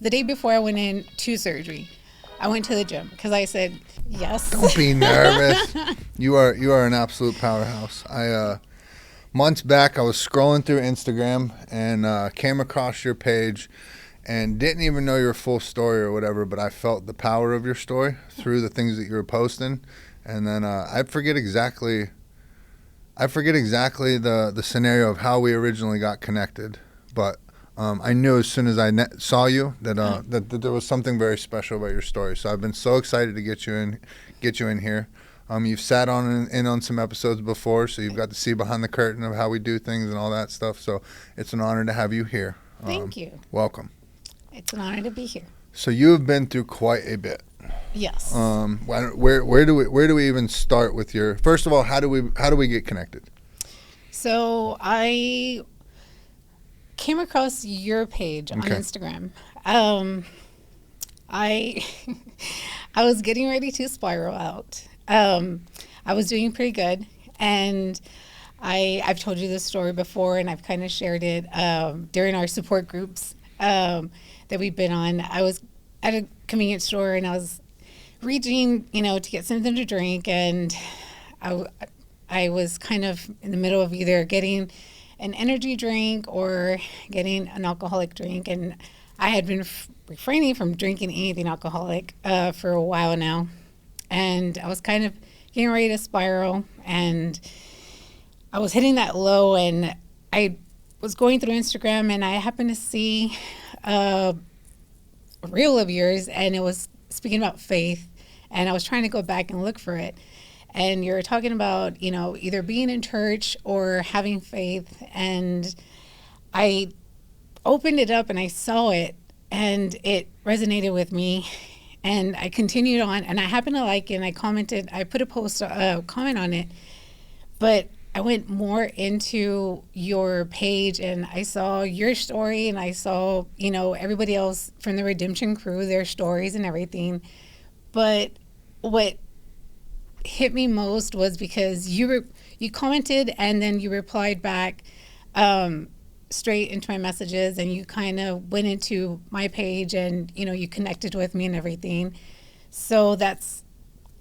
The day before I went in to surgery, I went to the gym because I said yes. Don't be nervous. You are an absolute powerhouse. Months back I was scrolling through Instagram and came across your page and didn't even know your full story or whatever, but I felt the power of your story through the things that you were posting. And then I forget exactly the scenario of how we originally got connected, but I knew as soon as I saw you that there was something very special about your story. So I've been so excited to get you in here. You've sat on some episodes before, so you've got to see behind the curtain of how we do things and all that stuff. So it's an honor to have you here. Thank you. Welcome. It's an honor to be here. So you have been through quite a bit. Yes. Where do we even start with your? First of all, how do we get connected? So I came across your page on Instagram. I was getting ready to spiral out. I was doing pretty good, and I've told you this story before, and I've kind of shared it during our support groups that we've been on. I was at a convenience store, and I was reaching, to get something to drink, and I was kind of in the middle of either getting an energy drink or getting an alcoholic drink, and I had been refraining from drinking anything alcoholic for a while now, and I was kind of getting ready to spiral, and I was hitting that low, and I was going through Instagram, and I happened to see a reel of yours, and it was speaking about faith, and I was trying to go back and look for it. And you're talking about, either being in church or having faith. And I opened it up and I saw it and it resonated with me. And I continued on, and I happened to like it, and I commented, I put a comment on it. But I went more into your page, and I saw your story, and I saw, everybody else from the Redemption crew, their stories and everything. But what hit me most was because you commented, and then you replied back straight into my messages, and you kind of went into my page, and you connected with me and everything. So that's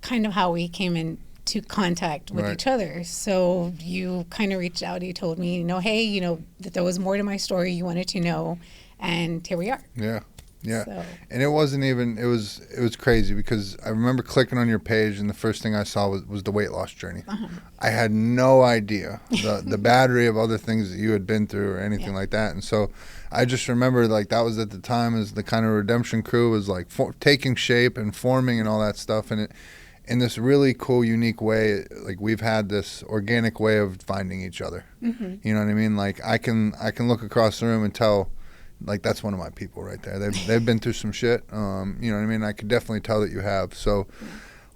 kind of how we came into contact with each other. So you kind of reached out, you told me, hey, that there was more to my story you wanted to know, and here we are. Yeah. So. And it wasn't even, it was crazy because I remember clicking on your page, and the first thing I saw was the weight loss journey. I had no idea the battery of other things that you had been through or anything like that. And so I just remember that was at the time as the kind of Redemption crew was taking shape and forming and all that stuff. And it, in this really cool, unique way, we've had this organic way of finding each other. You know what I mean? I can look across the room and tell, that's one of my people right there. They've been through some shit. You know what I mean? I could definitely tell that you have. So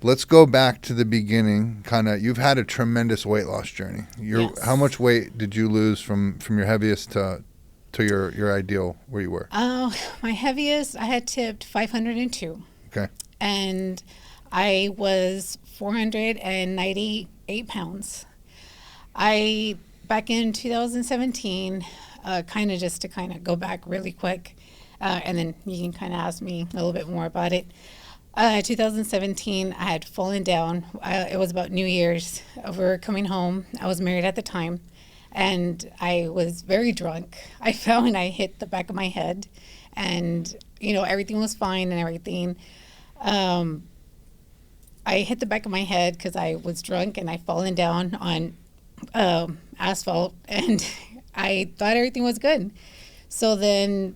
let's go back to the beginning. You've had a tremendous weight loss journey. Yes. How much weight did you lose from your heaviest to your ideal where you were? My heaviest, I had tipped 502. Okay. And I was 498 pounds. Back in 2017, just to go back really quick, and then you can kind of ask me a little bit more about it. 2017, I had fallen down. It was about New Year's. Over coming home, I was married at the time, and I was very drunk. I fell and I hit the back of my head, and everything was fine and everything. I hit the back of my head because I was drunk, and I fallen down on asphalt, and I thought everything was good. So then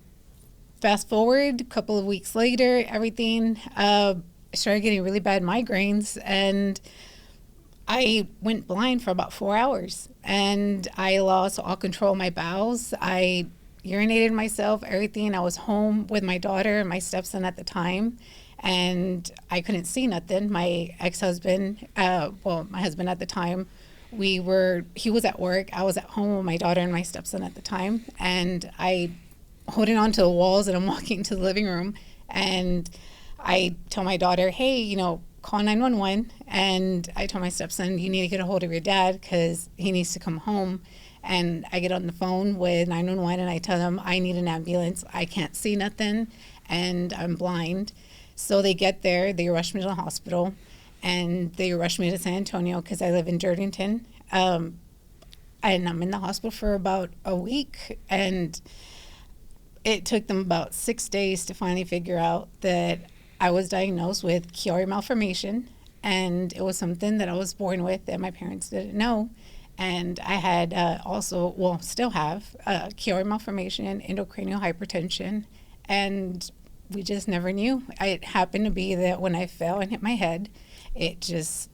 fast forward a couple of weeks later, everything, I started getting really bad migraines, and I went blind for about 4 hours, and I lost all control of my bowels. I urinated myself, everything. I was home with my daughter and my stepson at the time, and I couldn't see nothing. My ex-husband, my husband at the time, he was at work. I was at home with my daughter and my stepson at the time, and I holding on to the walls, and I'm walking to the living room, and I tell my daughter, hey, call 911. And I told my stepson, you need to get a hold of your dad because he needs to come home. And I get on the phone with 911 and I tell them I need an ambulance. I can't see nothing. and I'm blind. So they get there, they rush me to the hospital, and they rush me to San Antonio because I live in Jordanton. And I'm in the hospital for about a week, and it took them about 6 days to finally figure out that I was diagnosed with Chiari malformation, and it was something that I was born with that my parents didn't know. And I had still have Chiari malformation, intracranial hypertension, and we just never knew. It happened to be that when I fell and hit my head, it just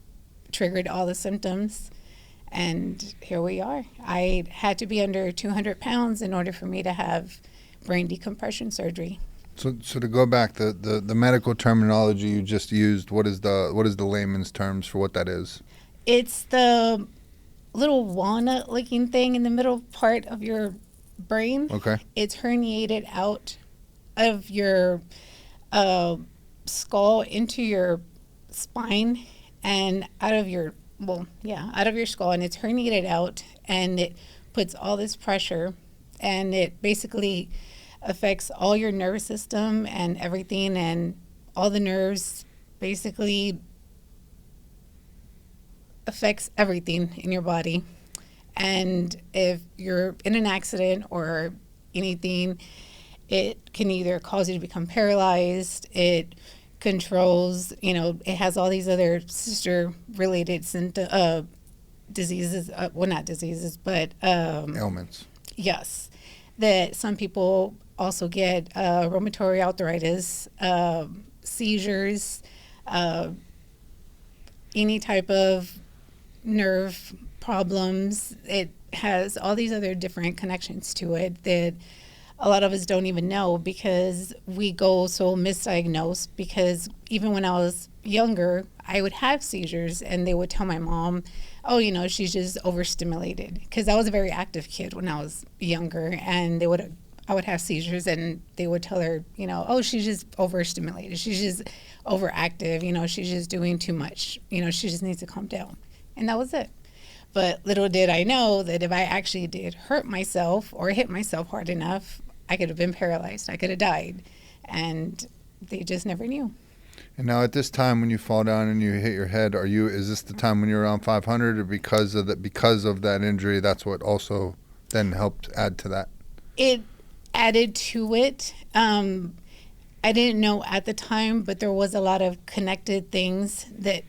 triggered all the symptoms. And here we are. I had to be under 200 pounds in order for me to have brain decompression surgery. So to go back, the medical terminology you just used, what is the layman's terms for what that is? It's the little walnut-looking thing in the middle part of your brain. Okay. It's herniated out of your skull into your spine and out of your skull, and it's herniated out, and it puts all this pressure, and it basically affects all your nervous system and everything, and all the nerves basically affects everything in your body. And if you're in an accident or anything, it can either cause you to become paralyzed, it controls, it has all these other sister related diseases, not diseases, but ailments. Yes, that some people also get rheumatoid arthritis, seizures, any type of nerve problems. It has all these other different connections to it that a lot of us don't even know, because we go so misdiagnosed. Because even when I was younger, I would have seizures, and they would tell my mom, oh, she's just overstimulated. Because I was a very active kid when I was younger, and I would have seizures, and they would tell her, oh, she's just overstimulated. She's just overactive. She's just doing too much. She just needs to calm down. And that was it. But little did I know that if I actually did hurt myself or hit myself hard enough, I could have been paralyzed. I could have died. And they just never knew. And now at this time when you fall down and you hit your head, is this the time when you're around 500, or because of that injury, that's what also then helped add to that? It added to it. I didn't know at the time, but there was a lot of connected things that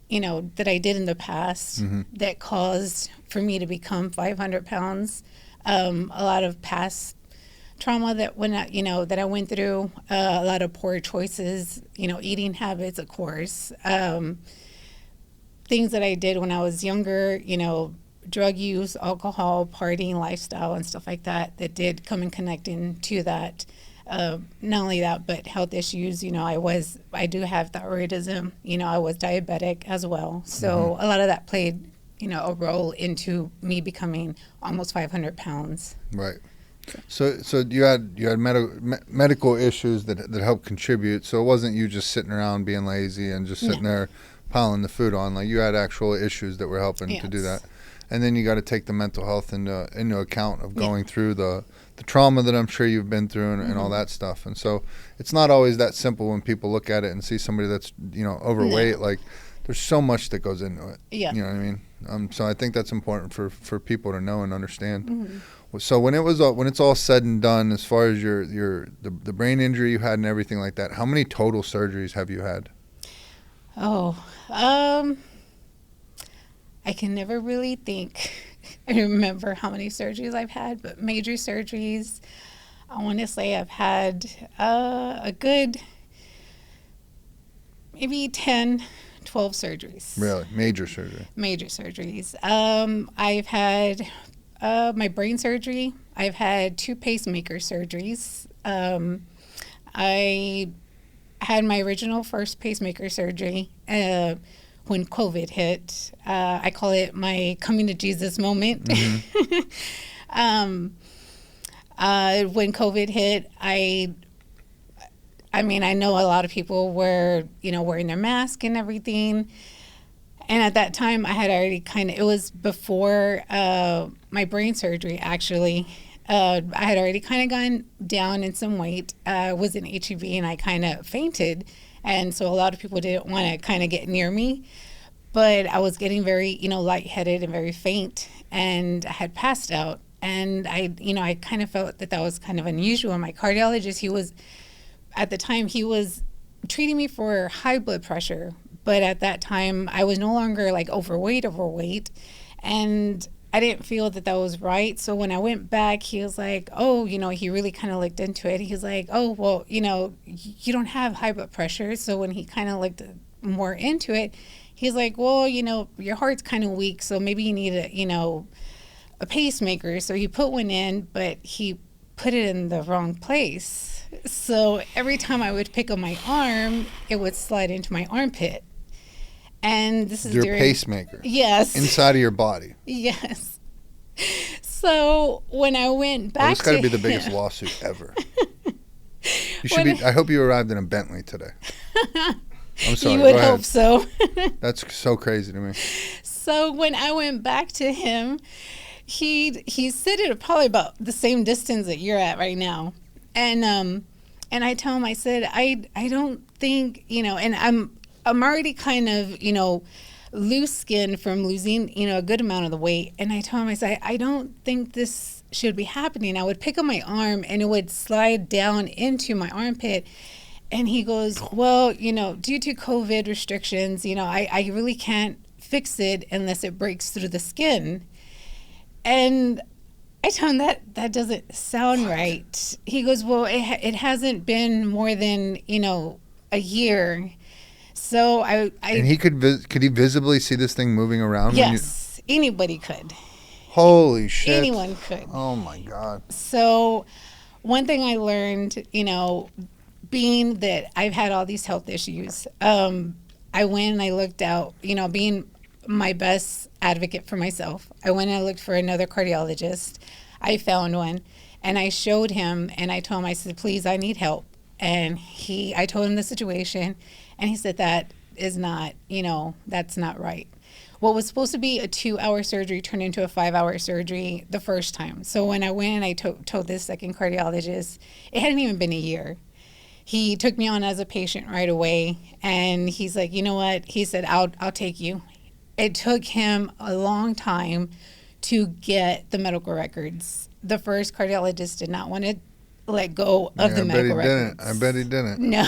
that I did in the past that caused for me to become 500 pounds. A lot of past trauma that that I went through, a lot of poor choices, eating habits, of course, things that I did when I was younger, drug use, alcohol, partying, lifestyle, and stuff like that did come and connect into that. Not only that, but health issues. I do have thyroidism. I was diabetic as well. So a lot of that played, a role into me becoming almost 500 pounds. Right. So you had medical issues that helped contribute. So it wasn't you just sitting around being lazy and just sitting there piling the food on. Like, you had actual issues that were helping to do that. And then you got to take the mental health into account of going through the trauma that I'm sure you've been through and all that stuff. And so it's not always that simple when people look at it and see somebody that's overweight. Like, there's so much that goes into it. Yeah. You know what I mean? So I think that's important for people to know and understand. So when it's all said and done, as far as the brain injury you had and everything like that, how many total surgeries have you had? I can never really think and remember how many surgeries I've had, but major surgeries, I want to say I've had a good maybe 10, 12 surgeries. Really? Major surgery? Major surgeries. I've had my brain surgery. I've had 2 pacemaker surgeries. I had my original first pacemaker surgery when COVID hit. I call it my coming to Jesus moment. When COVID hit, I know a lot of people were, wearing their mask and everything. And at that time, I had already it was before my brain surgery, actually. I had already kind of gone down in some weight, was in HEB, and I kind of fainted. And so a lot of people didn't want to kind of get near me. But I was getting very, lightheaded and very faint, and I had passed out. And I kind of felt that was kind of unusual. My cardiologist, at the time, he was treating me for high blood pressure. But at that time, I was no longer like overweight. And I didn't feel that was right. So when I went back, he was like, oh, he really kind of looked into it. He's like, oh, well, you don't have high blood pressure. So when he kind of looked more into it, he's like, well, your heart's kind of weak. So maybe you need a pacemaker. So he put one in, but he put it in the wrong place. So every time I would pick up my arm, it would slide into my armpit. And this is your pacemaker. Yes. Inside of your body. Yes. So when I went back this got to be the biggest lawsuit ever. I hope you arrived in a Bentley today. I'm sorry. You would hope so. That's so crazy to me. So when I went back to him, he's sitting at probably about the same distance that you're at right now. And I tell him, I said, I don't think, and I'm already kind of, loose skin from losing, a good amount of the weight. And I told him, I said, I don't think this should be happening. I would pick up my arm and it would slide down into my armpit. And he goes, well, due to COVID restrictions, I really can't fix it unless it breaks through the skin. And I told him that doesn't sound right. He goes, well, it hasn't been more than, a year. So and he could he visibly see this thing moving around? Yes, anybody could. Holy shit. Anyone could. Oh my God. So one thing I learned, being that I've had all these health issues, I went and I looked out, being my best advocate for myself. I went and I looked for another cardiologist. I found one and I showed him and I told him, I said, please, I need help. And I told him the situation and he said, that is not, that's not right. What was supposed to be a 2-hour surgery turned into a 5-hour surgery the first time. So when I went and I told this second cardiologist, it hadn't even been a year. He took me on as a patient right away. And he's like, you know what? He said, I'll take you. It took him a long time to get the medical records. The first cardiologist did not want to let go of the medical records. I bet he didn't. No.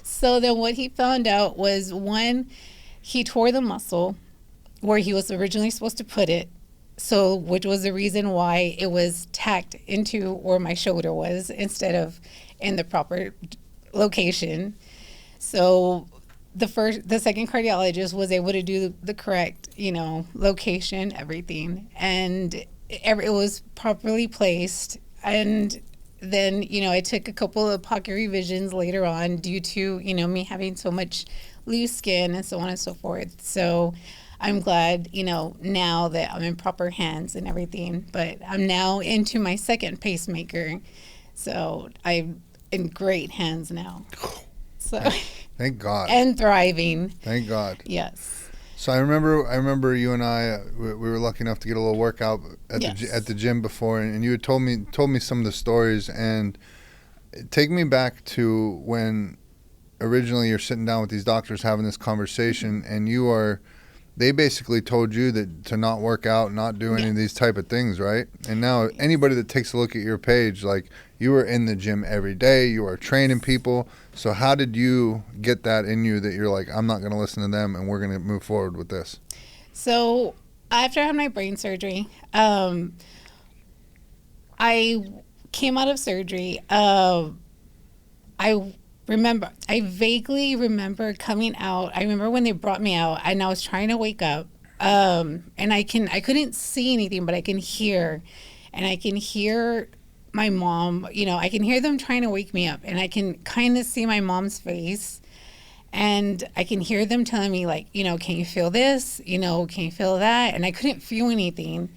So then what he found out was, one, he tore the muscle where he was originally supposed to put it, so which was the reason why it was tacked into where my shoulder was instead of in the proper location. So the second cardiologist was able to do the correct, location, everything, and it was properly placed. And then, it took a couple of pocket revisions later on due to, me having so much loose skin and so on and so forth. So I'm glad, now that I'm in proper hands and everything. But I'm now into my second pacemaker. So I'm in great hands now. So thank God. And thriving. Thank God. Yes. So I remember you and I, we were lucky enough to get a little workout at the gym before, and you had told me some of the stories, and take me back to when originally you're sitting down with these doctors having this conversation, and they basically told you that to not work out, not do any of these type of things, right? And now anybody that takes a look at your page, like, you are in the gym every day, you are training people. So how did you get that in you that you're like, I'm not going to listen to them and we're going to move forward with this? So after I had my brain surgery, I came out of surgery. I vaguely remember coming out. I remember when they brought me out and I was trying to wake up. And I couldn't see anything, but I can hear. And I can hear my mom, I can hear them trying to wake me up. And I can kind of see my mom's face. And I can hear them telling me, like, can you feel this? Can you feel that? And I couldn't feel anything.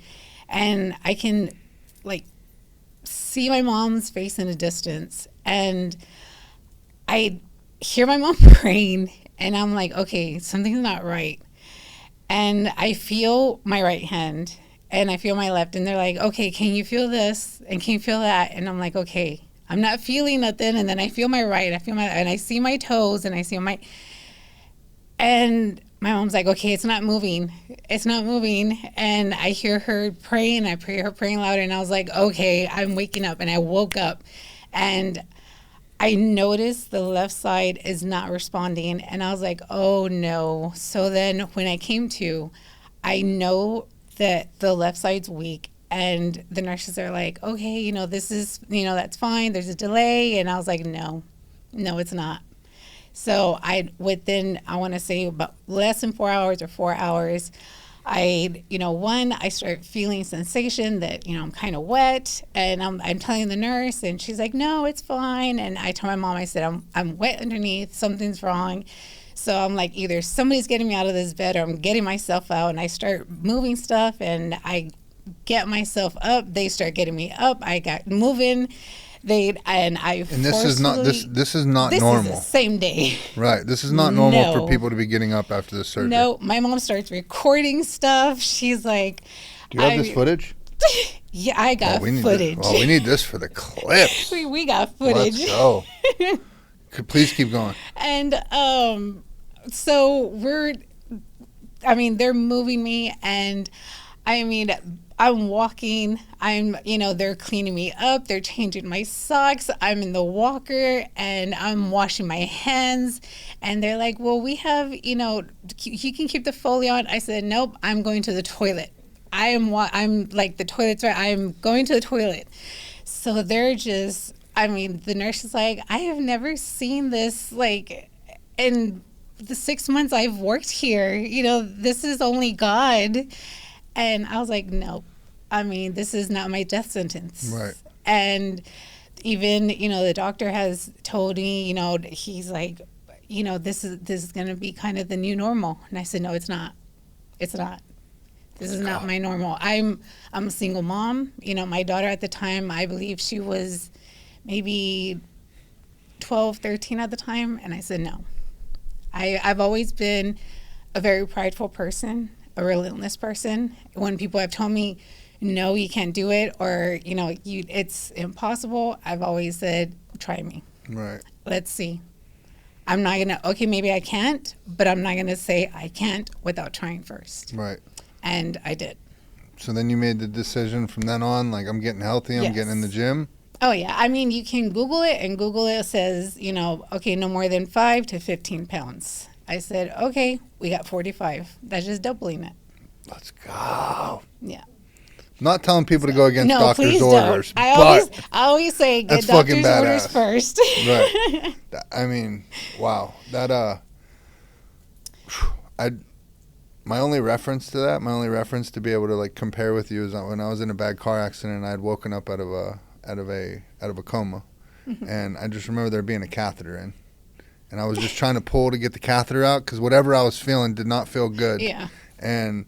And I can, like, see my mom's face in the distance. And I hear my mom praying, and I'm like, okay, something's not right. And I feel my right hand, and I feel my left, and they're like, okay, can you feel this? And can you feel that? And I'm like, okay, I'm not feeling nothing. And then I feel my right, and I see my toes, and I see and my mom's like, okay, it's not moving. It's not moving. And I hear her praying. I hear her praying louder. And I was like, okay, I'm waking up. And I woke up and I noticed the left side is not responding. And I was like, oh no. So then when I came to, I know that the left side's weak. And the nurses are like, okay, this is, that's fine. There's a delay. And I was like, no, it's not. So within, I want to say about less than 4 hours or 4 hours, I start feeling sensation that, I'm kind of wet, and I'm telling the nurse, and she's like, no, it's fine. And I told my mom, I said, I'm wet underneath, something's wrong. So I'm like, either somebody's getting me out of this bed or I'm getting myself out, and I start moving stuff, and I get myself up. They start getting me up. I got moving. This is not normal. This is the same day. Right. This is not normal for people to be getting up after the surgery. No, my mom starts recording stuff. She's like, do you have this footage? Yeah, I got footage. We need this for the clips. we got footage. Let's go. Please keep going. And so they're moving me, and I'm walking, they're cleaning me up, they're changing my socks, I'm in the walker, and I'm washing my hands, and they're like, well, we have, you can keep the Foley on. I said, nope, I'm going to the toilet. I'm like, the toilet's right, I'm going to the toilet. So they're just, the nurse is like, I have never seen this, like, in the 6 months I've worked here, this is only God. And I was like, nope. This is not my death sentence. Right. And even, the doctor has told me, he's like, this is going to be kind of the new normal. And I said, no, it's not. It's not. This is not my normal. I'm a single mom. My daughter at the time, I believe she was maybe 12, 13 at the time. And I said, no. I've always been a very prideful person, a relentless person. When people have told me, no, you can't do it, or, it's impossible, I've always said, try me. Right. Let's see. I'm not going to, okay, maybe I can't, but I'm not going to say I can't without trying first. Right. And I did. So then you made the decision from then on, like, I'm getting healthy, I'm getting in the gym? Oh, yeah. You can Google it, and Google it says, okay, no more than 5 to 15 pounds. I said, okay, we got 45. That's just doubling it. Let's go. Yeah. Not telling people to go against doctor's orders. I always say get doctor's orders first. Right. Wow. That my only reference to that, my only reference to be able to like compare with you is when I was in a bad car accident and I had woken up out of a coma, and I just remember there being a catheter in. And I was just trying to pull to get the catheter out because whatever I was feeling did not feel good. Yeah. And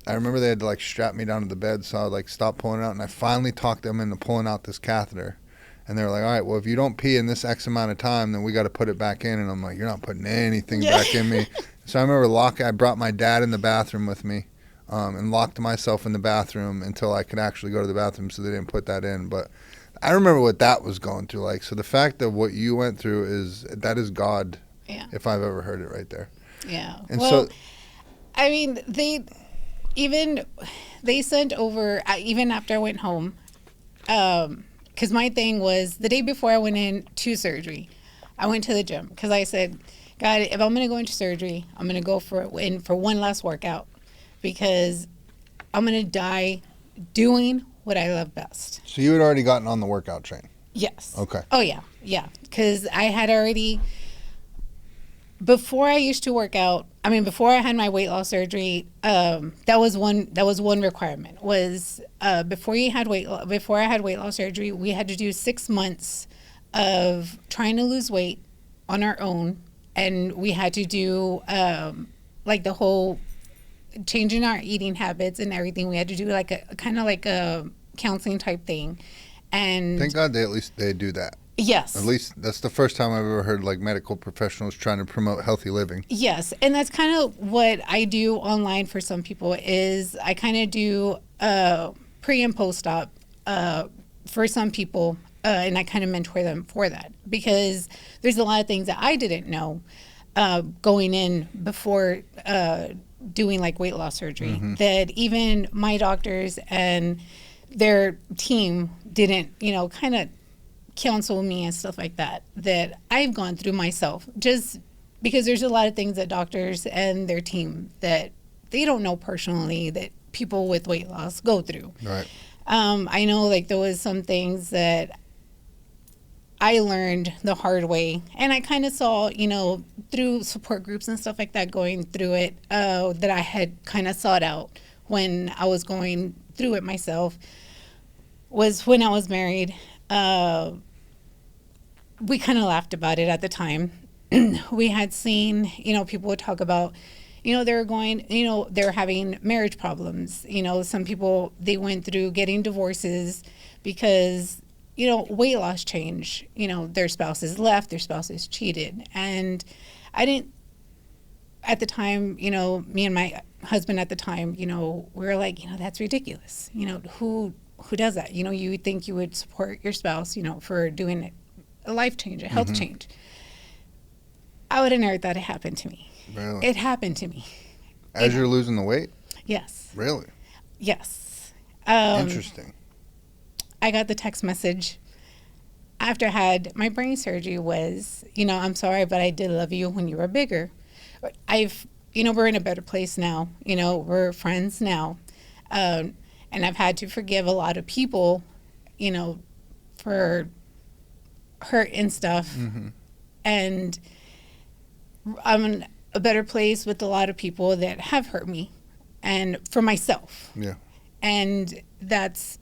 I remember they had to like strap me down to the bed, so I would like stop pulling it out. And I finally talked them into pulling out this catheter. And they were like, all right, well, if you don't pee in this X amount of time, then we got to put it back in. And I'm like, you're not putting anything back in me. So I remember I brought my dad in the bathroom with me and locked myself in the bathroom until I could actually go to the bathroom so they didn't put that in. But I remember what that was going through like. So the fact that what you went through that is God, if I've ever heard it right there. Yeah. And they sent over, even after I went home, because my thing was the day before I went in to surgery, I went to the gym because I said, God, if I'm going to go into surgery, I'm going to go for one last workout because I'm going to die doing what I love best. So you had already gotten on the workout train? Yes. Okay. Oh, yeah. Yeah. Because I had already, before I used to work out, before I had my weight loss surgery, that was one requirement was before I had weight loss surgery, we had to do 6 months of trying to lose weight on our own. And we had to do like the whole changing our eating habits and everything. We had to do like a kind of like a counseling type thing. And thank God they do that. Yes. At least that's the first time I've ever heard like medical professionals trying to promote healthy living. Yes, and that's kind of what I do online for some people is I kind of do pre and post op for some people, and I kind of mentor them for that because there's a lot of things that I didn't know going in before doing like weight loss surgery that even my doctors and their team didn't, kind of counsel me and stuff like that I've gone through myself, just because there's a lot of things that doctors and their team that they don't know personally that people with weight loss go through. Right. I know like there was some things that I learned the hard way, and I kind of saw, through support groups and stuff like that, going through it, that I had kind of sought out when I was going through it myself, was when I was married. We kind of laughed about it at the time. We had seen, people would talk about, they're going, they're having marriage problems. Some people, they went through getting divorces because, weight loss change, their spouses left, their spouses cheated. And I didn't, at the time, me and my husband at the time, we were like, that's ridiculous. Who does that? You would think you would support your spouse, for doing a life change, a health change. I would have never thought it happened to me. Really? It happened to me. As you're losing the weight? Yes. Really? Yes. Interesting. I got the text message after I had my brain surgery was, I'm sorry, but I did love you when you were bigger. We're in a better place now. We're friends now. And I've had to forgive a lot of people, for hurt and stuff. And I'm in a better place with a lot of people that have hurt me and for myself. Yeah. And that's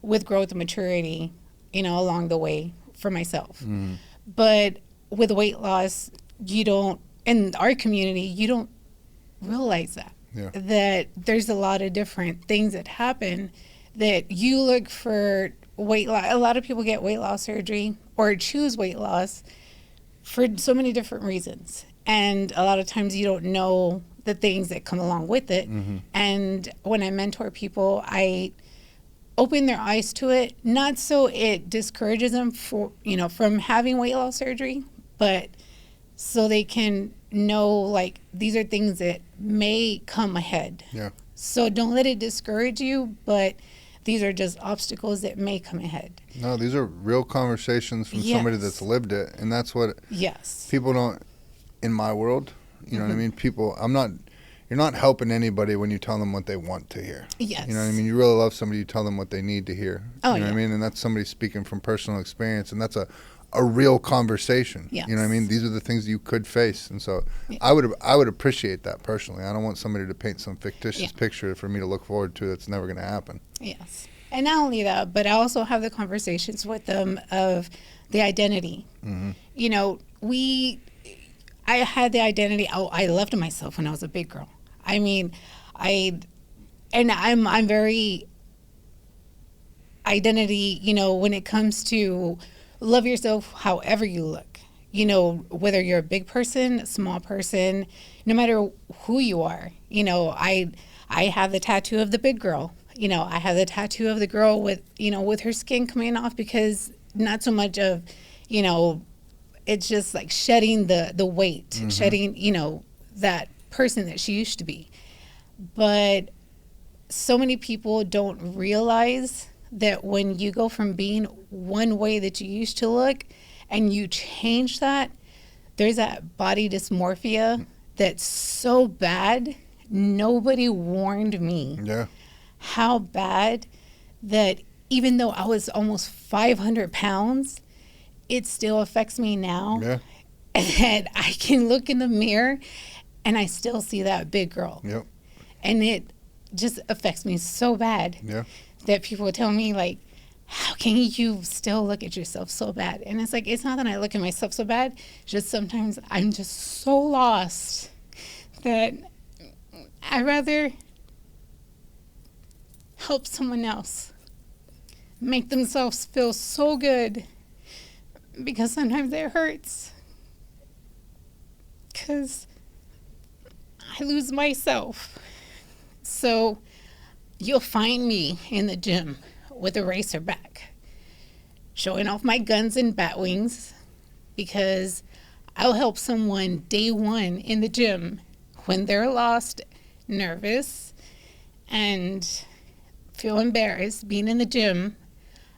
with growth and maturity, along the way for myself. But with weight loss, you don't, in our community, you don't realize that. Yeah. That there's a lot of different things that happen that you look for weight loss. A lot of people get weight loss surgery or choose weight loss for so many different reasons. And a lot of times you don't know the things that come along with it. And when I mentor people, I open their eyes to it, not so it discourages them from having weight loss surgery, but so they can know like these are things that may come ahead. Yeah. So don't let it discourage you, but these are just obstacles that may come ahead. No, these are real conversations from somebody that's lived it, and that's what people don't. In my world, you know what I mean. You're not helping anybody when you tell them what they want to hear. Yes. You know what I mean. You really love somebody, you tell them what they need to hear. Oh, you know what I mean, and that's somebody speaking from personal experience, and that's a real conversation. Yes. You know what I mean. These are the things you could face, and so I would appreciate that personally. I don't want somebody to paint some fictitious picture for me to look forward to that's never going to happen. Yes. And not only that, but I also have the conversations with them of the identity. I had the identity. I loved myself when I was a big girl. I mean, I'm very identity, when it comes to love yourself however you look, whether you're a big person, a small person, no matter who you are. I have the tattoo of the big girl. I have the tattoo of the girl with, with her skin coming off, because not so much of, it's just like shedding the weight, shedding, that person that she used to be. But so many people don't realize that when you go from being one way that you used to look and you change that, there's that body dysmorphia that's so bad. Nobody warned me how bad that even though I was almost 500 pounds, it still affects me now. Yeah. And I can look in the mirror and I still see that big girl. Yep. And it just affects me so bad that people tell me, like, how can you still look at yourself so bad? And it's like, it's not that I look at myself so bad. It's just sometimes I'm just so lost that I'd rather help someone else make themselves feel so good because sometimes it hurts. Because I lose myself. So you'll find me in the gym with a racer back, showing off my guns and bat wings, because I'll help someone day one in the gym when they're lost, nervous, and feel embarrassed being in the gym.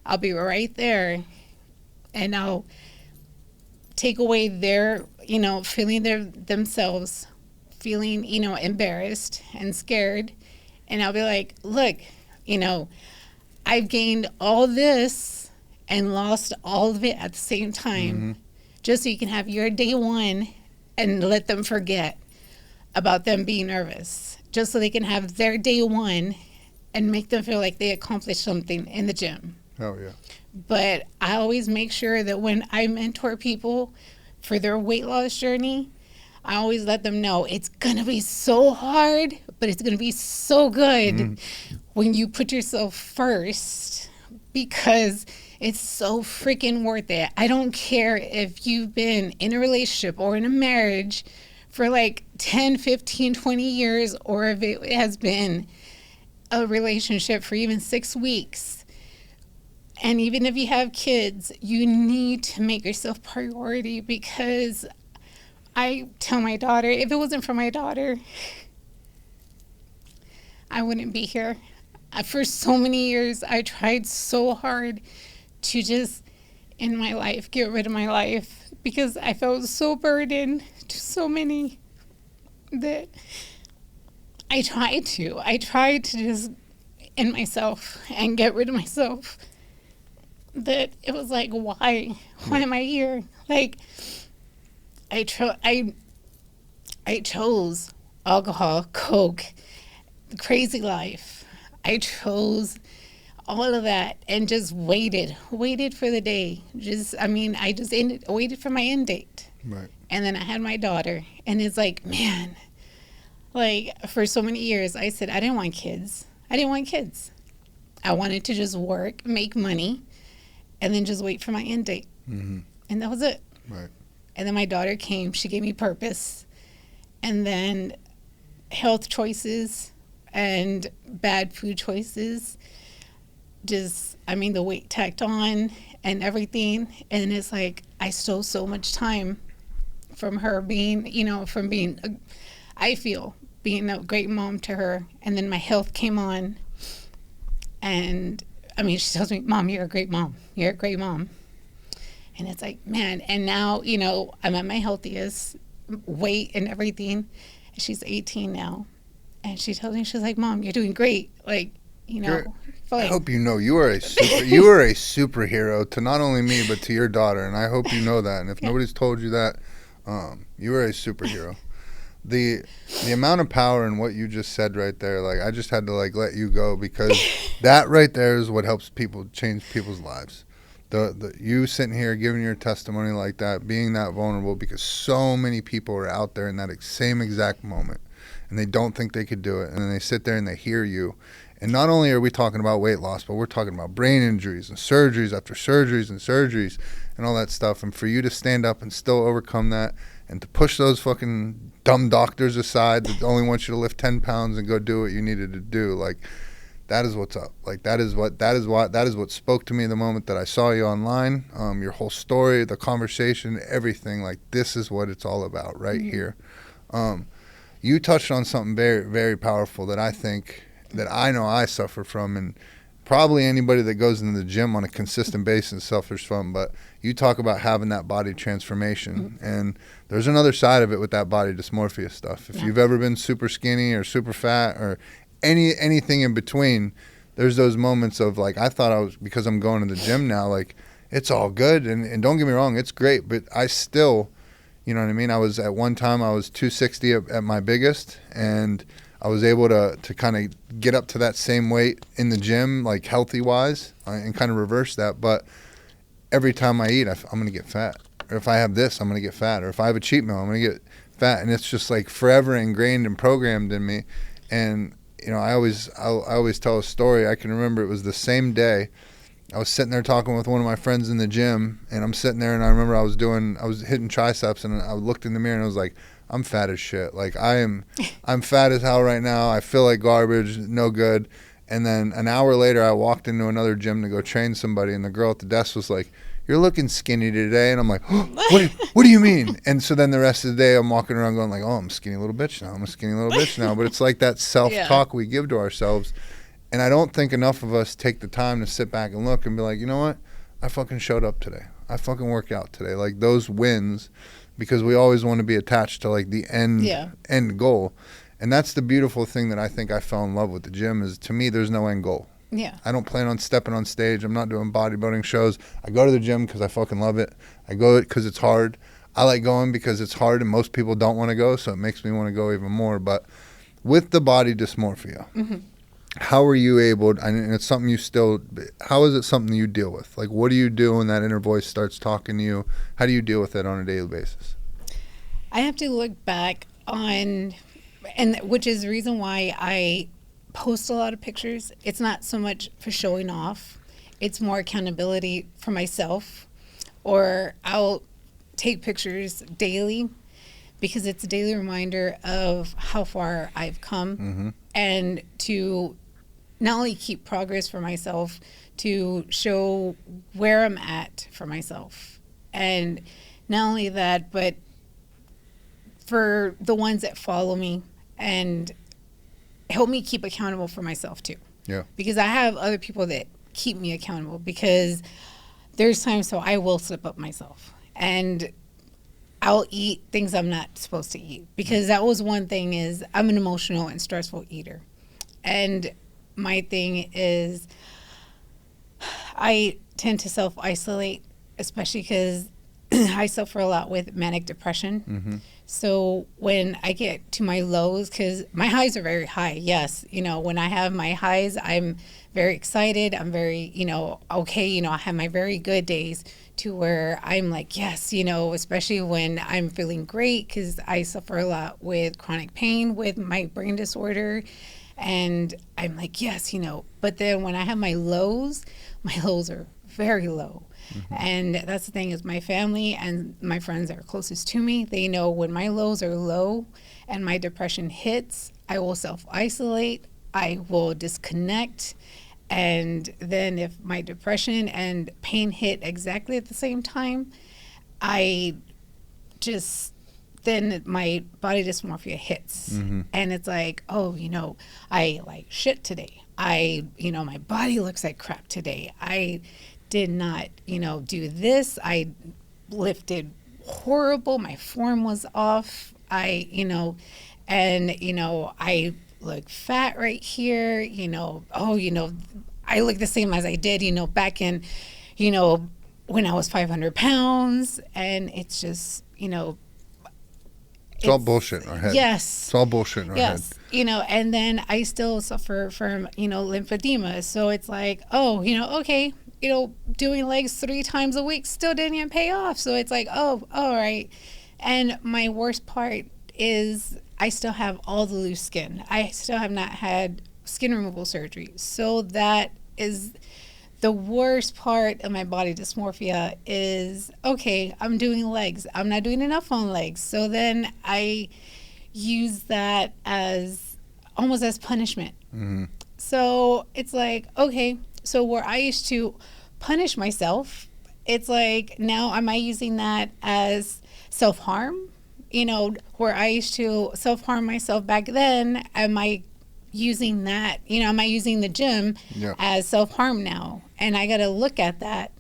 I'll be right there, and I'll take away their, feeling themselves, feeling, embarrassed and scared. And I'll be like, look, I've gained all this and lost all of it at the same time, just so you can have your day one and let them forget about them being nervous, just so they can have their day one and make them feel like they accomplished something in the gym. Oh, yeah. But I always make sure that when I mentor people for their weight loss journey, I always let them know it's going to be so hard, but it's going to be so good when you put yourself first, because it's so freaking worth it. I don't care if you've been in a relationship or in a marriage for like 10, 15, 20 years, or if it has been a relationship for even 6 weeks. And even if you have kids, you need to make yourself priority, because I tell my daughter, if it wasn't for my daughter, I wouldn't be here. For so many years, I tried so hard to just, in my life, get rid of my life, because I felt so burdened to so many that I tried to just end myself and get rid of myself. That it was like, why am I here? Like, I chose alcohol, coke, the crazy life. I chose all of that and just waited for the day. Waited for my end date. Right. And then I had my daughter, and it's like, man, like, for so many years, I said I didn't want kids. I wanted to just work, make money, and then just wait for my end date. And that was it. Right. And then my daughter came. She gave me purpose. And then health choices and bad food choices, the weight tacked on and everything. And it's like, I stole so much time from her being, being a great mom to her. And then my health came on. And she tells me, Mom, you're a great mom. You're a great mom. And it's like, man, and now, I'm at my healthiest weight and everything. She's 18 now. And she tells me, she's like, Mom, you're doing great. Like, I hope you are a superhero to not only me, but to your daughter. And I hope you know that. And if nobody's told you that, you are a superhero. The amount of power in what you just said right there, like, I just had to let you go, because that right there is what helps people change people's lives. The you sitting here giving your testimony like that, being that vulnerable, because so many people are out there in that same exact moment, and they don't think they could do it, and then they sit there and they hear you. And not only are we talking about weight loss, but we're talking about brain injuries and surgeries after surgeries and surgeries and all that stuff. And for you to stand up and still overcome that, and to push those fucking dumb doctors aside that only want you to lift 10 pounds and go do what you needed to do, like, that is what's up. Like, that is what spoke to me the moment that I saw you online. Your whole story, the conversation, everything. Like, this is what it's all about right here. You touched on something very, very powerful that I know I suffer from, and probably anybody that goes into the gym on a consistent basis suffers from. But you talk about having that body transformation, and there's another side of it with that body dysmorphia stuff. If you've ever been super skinny or super fat or anything in between, there's those moments of like, I thought I was, because I'm going to the gym now, like, it's all good, and don't get me wrong, it's great, but I still, you know what I mean? At one time I was 260 at my biggest, and I was able to kind of get up to that same weight in the gym, like, healthy wise, and kind of reverse that. But every time I eat, I'm going to get fat. Or if I have this, I'm going to get fat. Or if I have a cheat meal, I'm going to get fat. And it's just like forever ingrained and programmed in me. And, I always tell a story. I can remember it was the same day I was sitting there talking with one of my friends in the gym, and I'm sitting there, and I remember I was hitting triceps, and I looked in the mirror, and I was like, I'm fat as shit. Like, I'm fat as hell right now. I feel like garbage, no good. And then an hour later, I walked into another gym to go train somebody, and the girl at the desk was like, you're looking skinny today. And I'm like, oh, what do you mean? And so then the rest of the day, I'm walking around going like, oh, I'm a skinny little bitch now. I'm a skinny little bitch now. But it's like that self-talk we give to ourselves. And I don't think enough of us take the time to sit back and look and be like, you know what? I fucking showed up today. I fucking worked out today. Like, those wins, because we always want to be attached to like the end goal. And that's the beautiful thing that I think I fell in love with the gym is, to me, there's no end goal. Yeah. I don't plan on stepping on stage. I'm not doing bodybuilding shows. I go to the gym because I fucking love it. I go because it's hard. I like going because it's hard and most people don't want to go, so it makes me want to go even more. But with the body dysmorphia, how are you able, and it's something you still, how is it something you deal with? Like, what do you do when that inner voice starts talking to you? How do you deal with it on a daily basis? I have to look back on, and which is the reason why I post a lot of pictures. It's not so much for showing off. It's more accountability for myself. Or I'll take pictures daily because it's a daily reminder of how far I've come and to not only keep progress for myself, to show where I'm at for myself. And not only that, but for the ones that follow me and help me keep accountable for myself too. Yeah. Because I have other people that keep me accountable, because there's times so I will slip up myself and I'll eat things I'm not supposed to eat, because that was one thing is I'm an emotional and stressful eater. And my thing is I tend to self-isolate, especially because I suffer a lot with manic depression. So when I get to my lows, because my highs are very high, yes. You know, when I have my highs, I'm very excited. I'm very, okay. I have my very good days to where I'm like, yes, especially when I'm feeling great, because I suffer a lot with chronic pain with my brain disorder. And I'm like, yes, But then when I have my lows are very low. And that's the thing is my family and my friends that are closest to me, they know when my lows are low and my depression hits, I will self-isolate, I will disconnect. And then if my depression and pain hit exactly at the same time, then my body dysmorphia hits. And it's like, oh, I like shit today. My body looks like crap today. I did not, do this. I lifted horrible. My form was off. I look fat right here, I look the same as I did, back in, when I was 500 pounds. And it's just, it's all bullshit in our head. Yes. It's all bullshit in our head. And then I still suffer from, lymphedema. So it's like, oh, okay, doing legs 3 times a week still didn't even pay off. So it's like, oh, all right. And my worst part is I still have all the loose skin. I still have not had skin removal surgery. So that is the worst part of my body dysmorphia is, okay, I'm doing legs. I'm not doing enough on legs. So then I use that as almost as punishment. So it's like, okay, so where I used to punish myself, it's like now am I using that as self-harm? Where I used to self-harm myself back then, am I using that, am I using the gym as self-harm now? And I got to look at that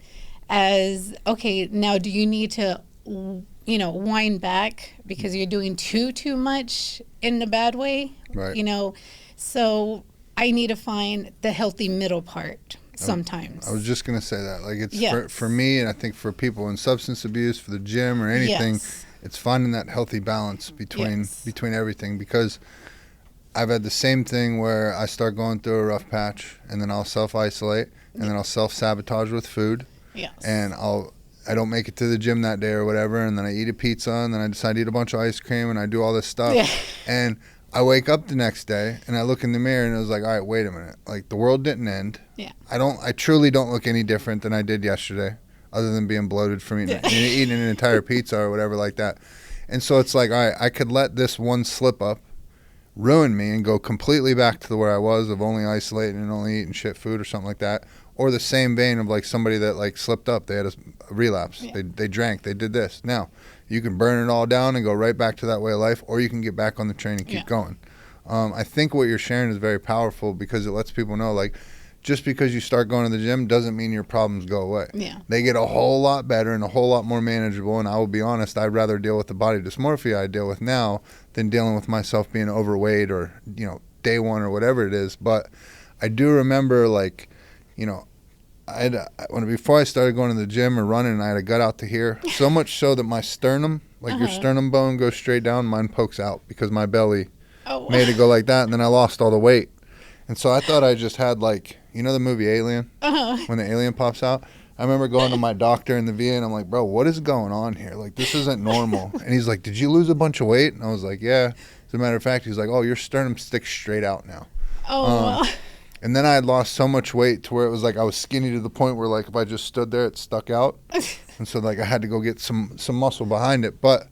as, okay, now do you need to, wind back because you're doing too much in a bad way? Right. So I need to find the healthy middle part sometimes. I was just going to say that. Like, it's for me, and I think for people in substance abuse, for the gym or anything, it's finding that healthy balance between everything, because I've had the same thing where I start going through a rough patch and then I'll self-isolate and then I'll self-sabotage with food. And I don't make it to the gym that day or whatever, and then I eat a pizza and then I decide to eat a bunch of ice cream and I do all this stuff. And I wake up the next day and I look in the mirror and it was like, all right, wait a minute. Like, the world didn't end. Yeah. I truly don't look any different than I did yesterday, other than being bloated from eating an entire pizza or whatever like that. And so it's like, all right, I could let this one slip up ruin me and go completely back to where I was of only isolating and only eating shit food or something like that. Or the same vein of like somebody that like slipped up, they had a relapse. Yeah. They drank, they did this. Now, you can burn it all down and go right back to that way of life, or you can get back on the train and keep going. I think what you're sharing is very powerful because it lets people know, like, just because you start going to the gym doesn't mean your problems go away. Yeah. They get a whole lot better and a whole lot more manageable. And I will be honest, I'd rather deal with the body dysmorphia I deal with now than dealing with myself being overweight or, you know, day one or whatever it is. But I do remember, like, you know, before I started going to the gym or running, I had a gut out to here. So much so that my sternum, like your sternum bone goes straight down, mine pokes out because my belly made it go like that. And then I lost all the weight. And so I thought I just had, like, you know the movie Alien? When the alien pops out? I remember going to my doctor in the VA and I'm like, bro, what is going on here? Like, this isn't normal. And he's like, did you lose a bunch of weight? And I was like, yeah. As a matter of fact, he's like, oh, your sternum sticks straight out now. And then I had lost so much weight to where it was like I was skinny to the point where, like, if I just stood there, it stuck out. And so, like, I had to go get some muscle behind it. But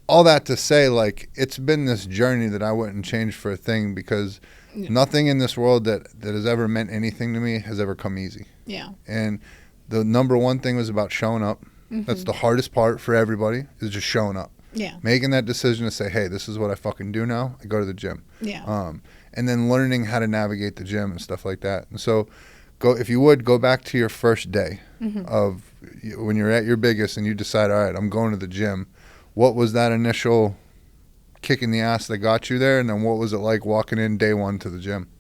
all that to say, like, it's been this journey that I wouldn't change for a thing because nothing in this world that has ever meant anything to me has ever come easy. Yeah. And the number one thing was about showing up. That's the hardest part for everybody, is just showing up. Yeah. Making that decision to say, hey, this is what I fucking do now. I go to the gym. Yeah. And then learning how to navigate the gym and stuff like that. And so if you would, go back to your first day of when you're at your biggest and you decide, all right, I'm going to the gym. What was that initial kick in the ass that got you there? And then what was it like walking in day one to the gym?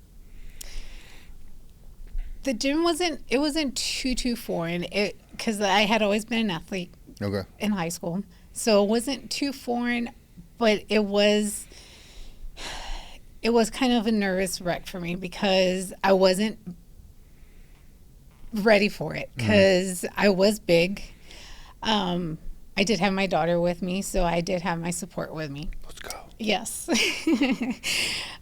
The gym wasn't too foreign, because I had always been an athlete in high school. So it wasn't too foreign, but it was kind of a nervous wreck for me because I wasn't ready for it because I was big. I did have my daughter with me, so I did have my support with me. Let's go. Yes.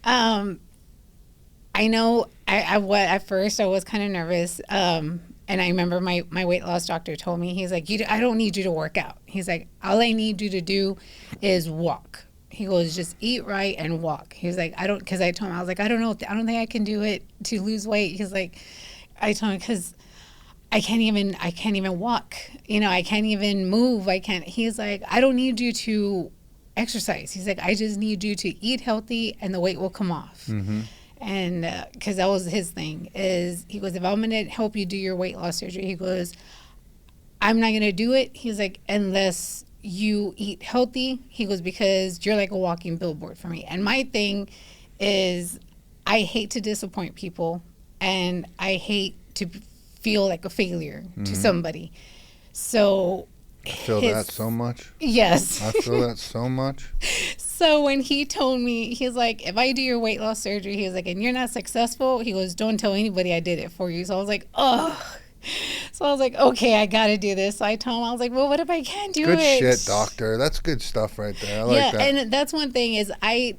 I know at first I was kind of nervous. And I remember my weight loss doctor told me, he's like, I don't need you to work out. He's like, all I need you to do is walk. He goes, just eat right and walk. He was like, because I told him, I was like, I don't know, I don't think I can do it to lose weight. He's like, I told him, because I can't even walk. You know, I can't even move. He's like, I don't need you to exercise. He's like, I just need you to eat healthy and the weight will come off. And because that was his thing, he goes, if I'm going to help you do your weight loss surgery, he goes, I'm not going to do it. He's like, unless you eat healthy. He goes, because you're like a walking billboard for me. And my thing is, I hate to disappoint people and I hate to feel like a failure to somebody. So I feel that so much. Yes. I feel that so much. So when he told me, he's like, if I do your weight loss surgery, he was like, and you're not successful, he goes, don't tell anybody I did it for you. So I was like, oh. So I was like, okay, I got to do this. So I told him, I was like, well, what if I can't do it? Good shit, doctor. That's good stuff right there. I like that. And that's one thing is I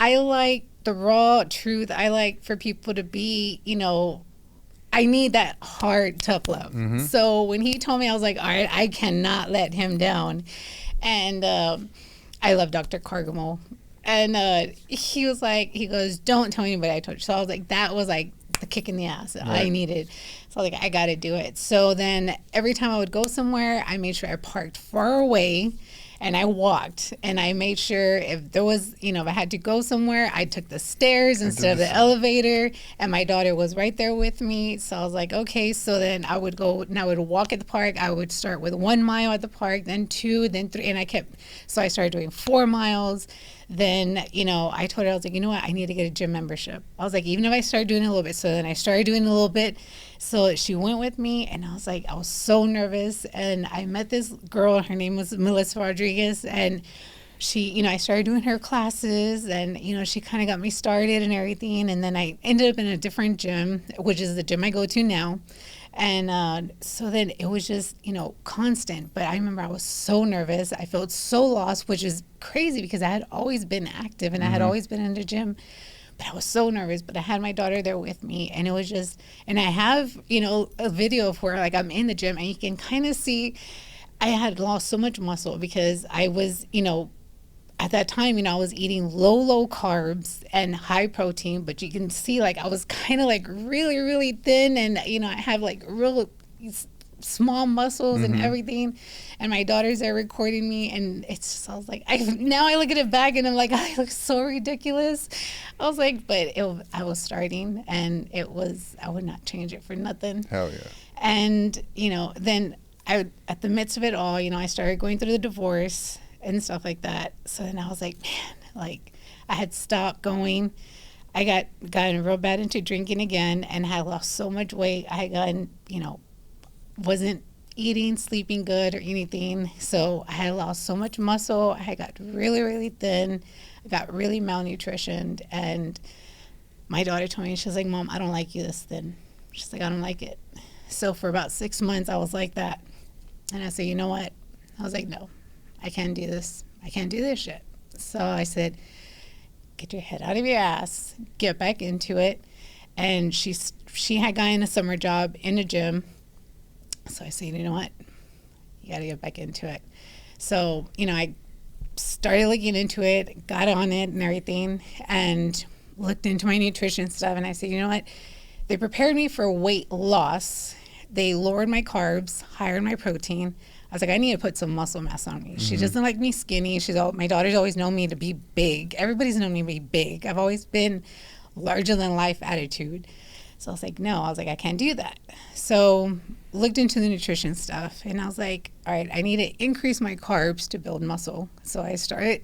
like the raw truth. I like for people to be, you know, I need that hard, tough love. So when he told me, I was like, all right, I cannot let him down. And I love Dr. Cargamo. And he was like, he goes, don't tell anybody I told you. So I was like, that was like the kick in the ass that I needed. So I was like, I got to do it. So then every time I would go somewhere, I made sure I parked far away. And I walked, and I made sure if there was, you know, if I had to go somewhere, I took the stairs instead of the elevator, and my daughter was right there with me. So I was like, okay, so then I would go, and I would walk at the park. I would start with 1 mile at the park, then 2, then 3, and so I started doing 4 miles. Then, you know, I told her, I was like, you know what, I need to get a gym membership. I was like, even if I start doing it a little bit. So then I started doing it a little bit. So she went with me, and I was like, I was so nervous. And I met this girl, her name was Melissa Rodriguez, and she, you know, I started doing her classes, and, you know, she kind of got me started and everything. And then I ended up in a different gym, which is the gym I go to now. And so then it was just, constant. But I remember I was so nervous. I felt so lost, which is crazy because I had always been active and I had always been in the gym. But I was so nervous. But I had my daughter there with me. And it was just, and I have, a video of where like I'm in the gym and you can kind of see I had lost so much muscle because I was, at that time, I was eating low carbs and high protein, but you can see like I was kind of like really, really thin and, I have like real small muscles and everything. And my daughter's there recording me and it's just, I was like, now I look at it back and I'm like, I look so ridiculous. I was like, but I was starting and I would not change it for nothing. Hell yeah. And, then at the midst of it all, I started going through the divorce and stuff like that. So then I was like, man, like I had stopped going. I gotten real bad into drinking again and had lost so much weight. I had gotten, wasn't eating, sleeping good or anything. So I had lost so much muscle. I had got really, really thin. I got really malnutritioned. And my daughter told me, she was like, Mom, I don't like you this thin. She's like, I don't like it. So for about 6 months, I was like that. And I said, you know what? I was like, no. I can't do this. I can't do this shit. So I said, get your head out of your ass, get back into it. And she had gotten a summer job in a gym. So I said, you know what? You got to get back into it. So, I started looking into it, got on it and everything, and looked into my nutrition stuff. And I said, you know what? They prepared me for weight loss. They lowered my carbs, higher my protein. I was like, I need to put some muscle mass on me. She doesn't like me skinny. My daughter's always known me to be big. Everybody's known me to be big. I've always been larger than life attitude. So I was like, no. I was like, I can't do that. So looked into the nutrition stuff and I was like, all right, I need to increase my carbs to build muscle. So I started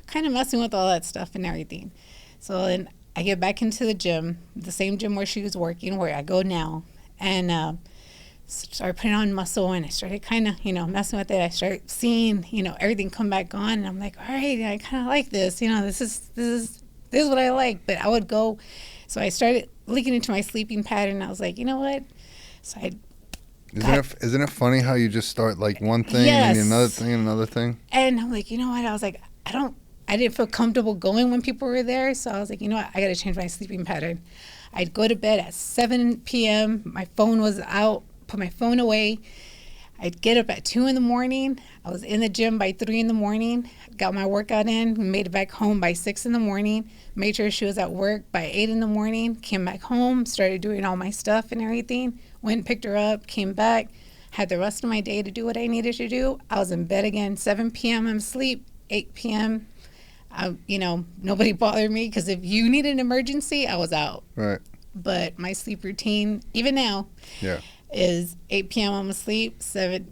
kind of messing with all that stuff and everything. So then I get back into the gym, the same gym where she was working, where I go now. And started putting on muscle and I started kind of, messing with it. I started seeing, everything come back on and I'm like, all right, I kind of like this, this is what I like. But I would go, so I started looking into my sleeping pattern. I was like, you know what? So Isn't it funny how you just start like one thing yes. and another thing and another thing? And I'm like, you know what? I was like, I didn't feel comfortable going when people were there. So I was like, you know what? I got to change my sleeping pattern. I'd go to bed at 7 p.m. My phone was out. Put my phone away. I'd get up at 2 a.m. I was in the gym by 3 a.m. Got my workout in, made it back home by 6 a.m. Made sure she was at work by 8 a.m. Came back home, started doing all my stuff and everything. Went, picked her up, came back, had the rest of my day to do what I needed to do. I was in bed again, 7 p.m. I'm asleep, 8 p.m. Nobody bothered me because if you need an emergency, I was out. Right. But my sleep routine, even now, is 8 p.m. I'm asleep, 7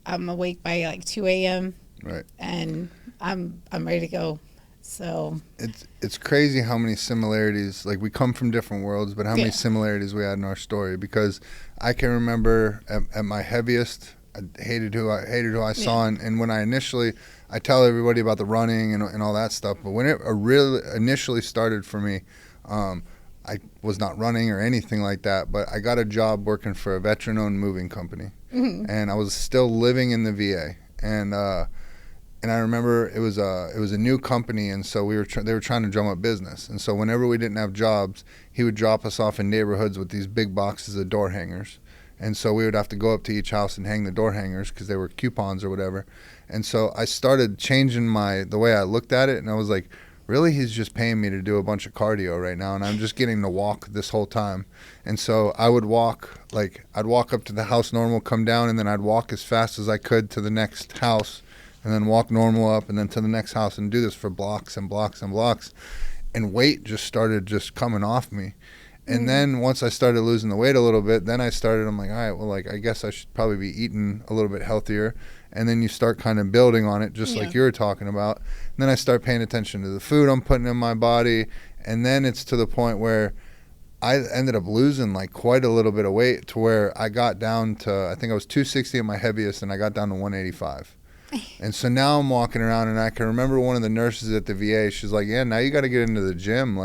I'm awake by like 2 a.m. Right. And I'm ready to go. So it's crazy how many similarities, like we come from different worlds, but how many similarities we had in our story. Because I can remember at my heaviest, I hated who I saw, and when I tell everybody about the running and all that stuff, but when it really initially started for me, I was not running or anything like that, but I got a job working for a veteran-owned moving company, and I was still living in the VA, and I remember it was a new company, and so they were trying to drum up business, and so whenever we didn't have jobs, he would drop us off in neighborhoods with these big boxes of door hangers, and so we would have to go up to each house and hang the door hangers because they were coupons or whatever, and so I started changing the way I looked at it, and I was like, really, he's just paying me to do a bunch of cardio right now, and I'm just getting to walk this whole time. And so I would walk, I'd walk up to the house normal, come down, and then I'd walk as fast as I could to the next house, and then walk normal up, and then to the next house, and do this for blocks and blocks and blocks. And weight just started just coming off me. And then once I started losing the weight a little bit, then I'm like, all right, well, I guess I should probably be eating a little bit healthier. And then you start kind of building on it, just like you were talking about. And then I start paying attention to the food I'm putting in my body. And then it's to the point where I ended up losing quite a little bit of weight, to where I got down to, I think I was 260 at my heaviest, and I got down to 185. And so now I'm walking around, and I can remember one of the nurses at the VA, she's like, yeah, now you got to get into the gym.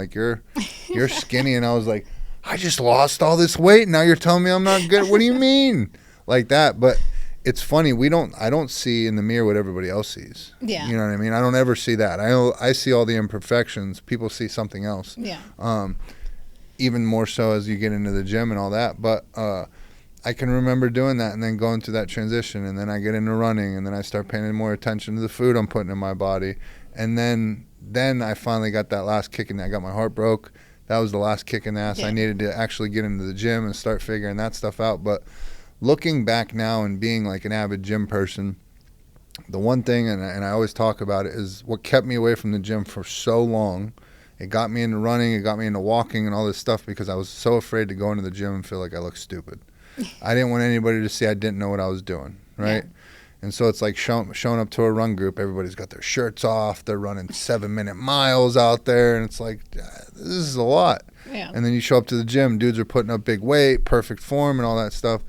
You're skinny. And I was like, I just lost all this weight. Now you're telling me I'm not good. What do you mean? Like that. But it's funny. I don't see in the mirror what everybody else sees. Yeah. You know what I mean? I don't ever see that. I see all the imperfections. People see something else. Yeah. Even more so as you get into the gym and all that. But I can remember doing that and then going through that transition. And then I get into running and then I start paying more attention to the food I'm putting in my body. And then I finally got that last kick in the, I got my heart broke. That was the last kick in the ass. Yeah. I needed to actually get into the gym and start figuring that stuff out. But looking back now and being like an avid gym person, the one thing, and I always talk about it, is what kept me away from the gym for so long. It got me into running, it got me into walking and all this stuff because I was so afraid to go into the gym and feel like I looked stupid. I didn't want anybody to see I didn't know what I was doing, right? Yeah. And so it's like showing up to a run group. Everybody's got their shirts off. They're running 7-minute miles out there. And it's like, this is a lot. Yeah. And then you show up to the gym. Dudes are putting up big weight, perfect form, and all that stuff.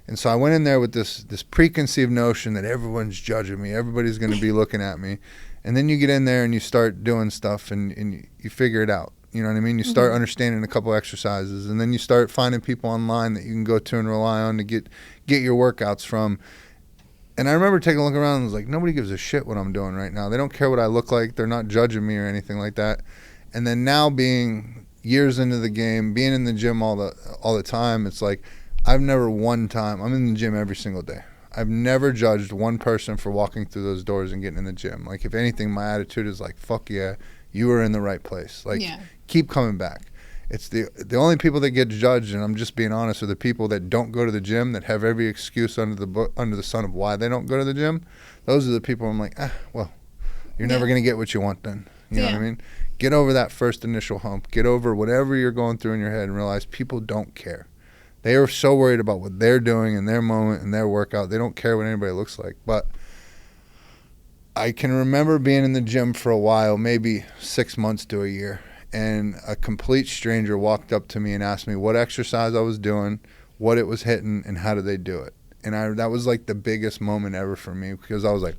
And so I went in there with this preconceived notion that everyone's judging me. Everybody's going to be looking at me. And then you get in there and you start doing stuff and you figure it out. You know what I mean? You start understanding a couple exercises. And then you start finding people online that you can go to and rely on to get your workouts from. And I remember taking a look around and was like, nobody gives a shit what I'm doing right now. They don't care what I look like. They're not judging me or anything like that. And then now being years into the game, being in the gym all the time, it's like I've never one time, I'm in the gym every single day. I've never judged one person for walking through those doors and getting in the gym. Like if anything, my attitude is like, fuck yeah, you were in the right place. Like keep coming back. It's the only people that get judged, and I'm just being honest, are the people that don't go to the gym, that have every excuse under the sun of why they don't go to the gym. Those are the people I'm like, well, you're never going to get what you want then. You know what I mean? Get over that first initial hump. Get over whatever you're going through in your head and realize people don't care. They are so worried about what they're doing in their moment and their workout. They don't care what anybody looks like. But I can remember being in the gym for a while, maybe 6 months to a year. And a complete stranger walked up to me and asked me what exercise I was doing, what it was hitting, and how did they do it. And that was like the biggest moment ever for me because I was like,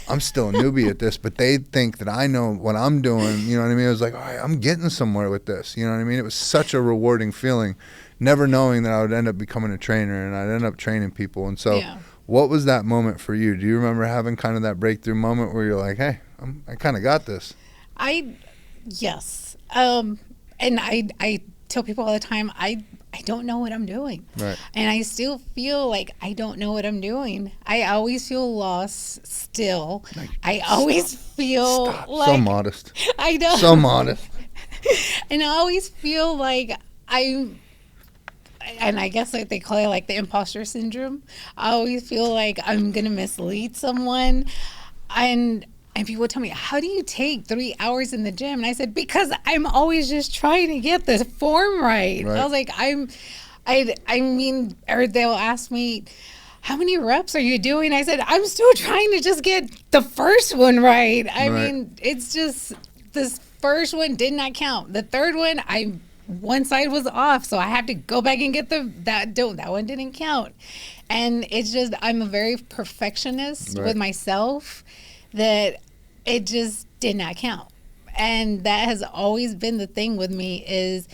I'm still a newbie at this, but they think that I know what I'm doing. You know what I mean? I was like, all right, I'm getting somewhere with this. You know what I mean? It was such a rewarding feeling, never knowing that I would end up becoming a trainer and I'd end up training people. And so what was that moment for you? Do you remember having kind of that breakthrough moment where you're like, hey, I kind of got this? Yes. And I tell people all the time, I don't know what I'm doing. Right. And I still feel like I don't know what I'm doing. I always feel lost still. I always feel like... So modest. I know. So modest. And I always feel like and I guess like they call it like the imposter syndrome. I always feel like I'm going to mislead someone. And people tell me, how do you take 3 hours in the gym? And I said, because I'm always just trying to get the form right. I was like, I mean, or they'll ask me, how many reps are you doing? I said, I'm still trying to just get the first one right. I mean, it's just, this first one did not count. The third one, one side was off, so I have to go back and get that one didn't count. And it's just, I'm a very perfectionist with myself, that it just did not count. And that has always been the thing with me, is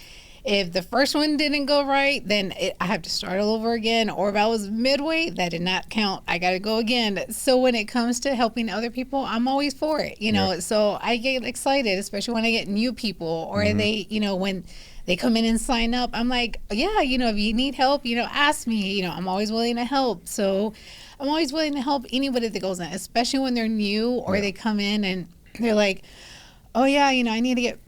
if the first one didn't go right, then I have to start all over again. Or if I was midway, that did not count. I got to go again. So when it comes to helping other people, I'm always for it, you know. So I get excited, especially when I get new people, or they, you know, when they come in and sign up, I'm like, yeah, you know, if you need help, you know, ask me, you know, I'm always willing to help. So I'm always willing to help anybody that goes in, especially when they're new or they come in and they're like, oh yeah, you know, I need to get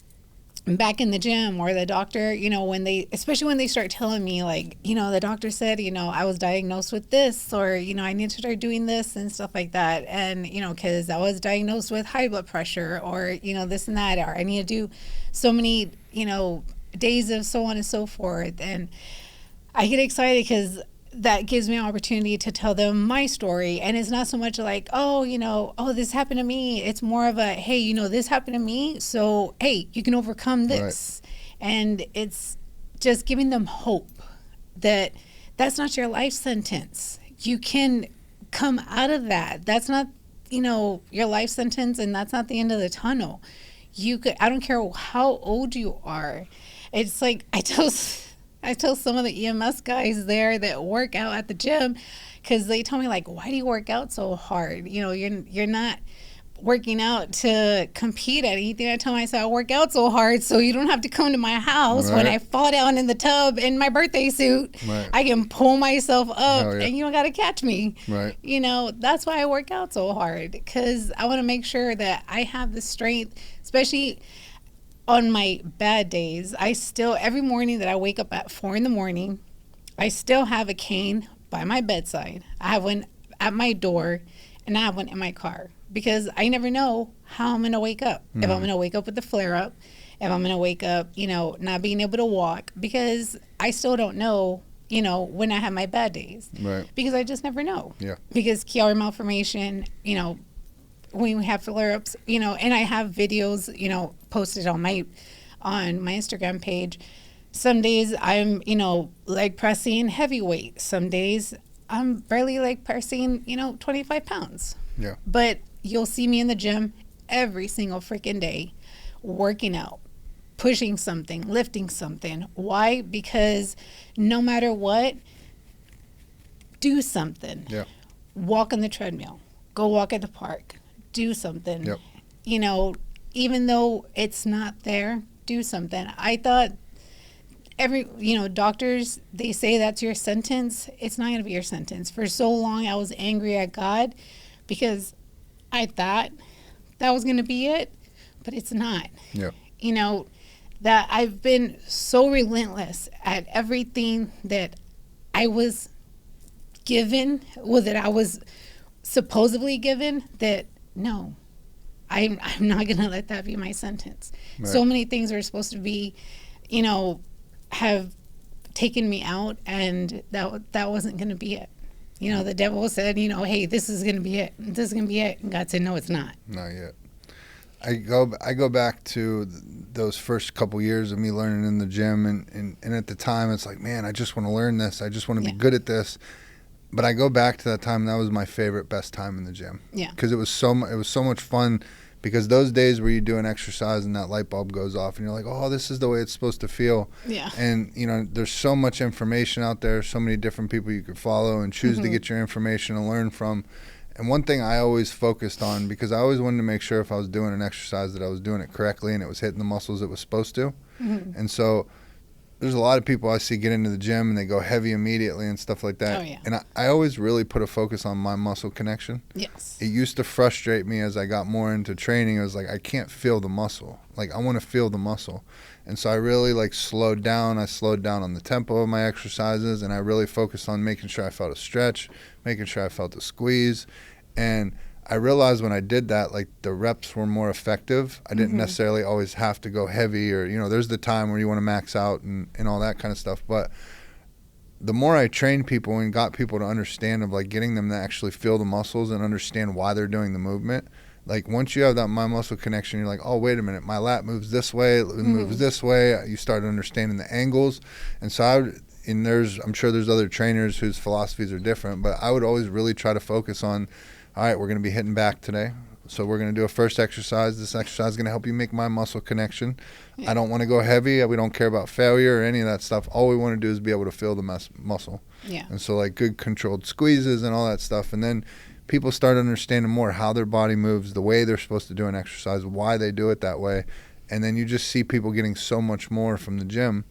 back in the gym. Or the doctor, you know, especially when they start telling me like, you know, the doctor said, you know, I was diagnosed with this, or, you know, I need to start doing this and stuff like that. And, you know, because I was diagnosed with high blood pressure, or, you know, this and that, or I need to do so many, you know, days of so on and so forth. And I get excited because that gives me an opportunity to tell them my story. And it's not so much like, oh, you know, oh, this happened to me. It's more of a, hey, you know, this happened to me, so hey, you can overcome this. And it's just giving them hope that that's not your life sentence. You can come out of that. That's not, you know, your life sentence, and that's not the end of the tunnel. I don't care how old you are. It's like I tell some of the EMS guys there that work out at the gym, because they tell me, like, why do you work out so hard? You know, you're not working out to compete at anything. I tell myself I work out so hard so you don't have to come to my house when I fall down in the tub in my birthday suit. Right. I can pull myself up Yeah. and you don't got to catch me. Right. You know, that's why I work out so hard, because I want to make sure that I have the strength, especially on my bad days. I still, every morning that I wake up at 4 a.m, I still have a cane by my bedside. I have one at my door, and I have one in my car, because I never know how I'm going to wake up. If I'm going to wake up with a flare up, if I'm going to wake up, you know, not being able to walk, because I still don't know, you know, when I have my bad days. Right. Because I just never know. Yeah. Because Chiari malformation, you know, when we have flare-ups, you know, and I have videos, you know, posted on my Instagram page. Some days I'm, you know, leg pressing heavyweight. Some days I'm barely leg pressing, you know, 25 pounds. Yeah. But you'll see me in the gym every single freaking day, working out, pushing something, lifting something. Why? Because no matter what, do something. Yeah. Walk on the treadmill. Go walk at the park. Do something. Yep. You know, even though it's not there, do something. I thought doctors, they say that's your sentence. It's not going to be your sentence. For so long, I was angry at God because I thought that was going to be it, but it's not. Yeah. You know, that I've been so relentless at everything that I was given, that I was supposedly given, that no, I'm not going to let that be my sentence. Right. So many things are supposed to be, you know, have taken me out, and that wasn't going to be it. You know, the devil said, you know, hey, this is going to be it. This is going to be it. And God said, no, it's not. Not yet. I go back to those first couple years of me learning in the gym, and at the time it's like, man, I just want to learn this. I just want to be good at this. But I go back to that time, and that was my favorite, best time in the gym. Yeah. Because it was so much fun. Because those days where you do an exercise and that light bulb goes off, and you're like, oh, this is the way it's supposed to feel. Yeah. And, you know, there's so much information out there, so many different people you could follow and choose to get your information and learn from. And one thing I always focused on, because I always wanted to make sure if I was doing an exercise that I was doing it correctly and it was hitting the muscles it was supposed to. And so there's a lot of people I see get into the gym and they go heavy immediately and stuff like that. Oh, yeah. And I always really put a focus on my muscle connection. Yes. It used to frustrate me as I got more into training. It was like, I can't feel the muscle. Like, I want to feel the muscle. And so I really slowed down. I slowed down on the tempo of my exercises, and I really focused on making sure I felt a stretch, making sure I felt a squeeze. And I realized when I did that, the reps were more effective. I didn't necessarily always have to go heavy, or, you know, there's the time where you want to max out and all that kind of stuff. But the more I trained people and got people to understand getting them to actually feel the muscles and understand why they're doing the movement, once you have that mind muscle connection, you're like, oh, wait a minute, my lat moves this way, it moves this way. You start understanding the angles. And so I'm sure there's other trainers whose philosophies are different, but I would always really try to focus on, all right, we're going to be hitting back today. So we're going to do a first exercise. This exercise is going to help you make my muscle connection. Yeah. I don't want to go heavy. We don't care about failure or any of that stuff. All we want to do is be able to feel the muscle. Yeah. And so good controlled squeezes and all that stuff. And then people start understanding more how their body moves, the way they're supposed to do an exercise, why they do it that way. And then you just see people getting so much more from the gym,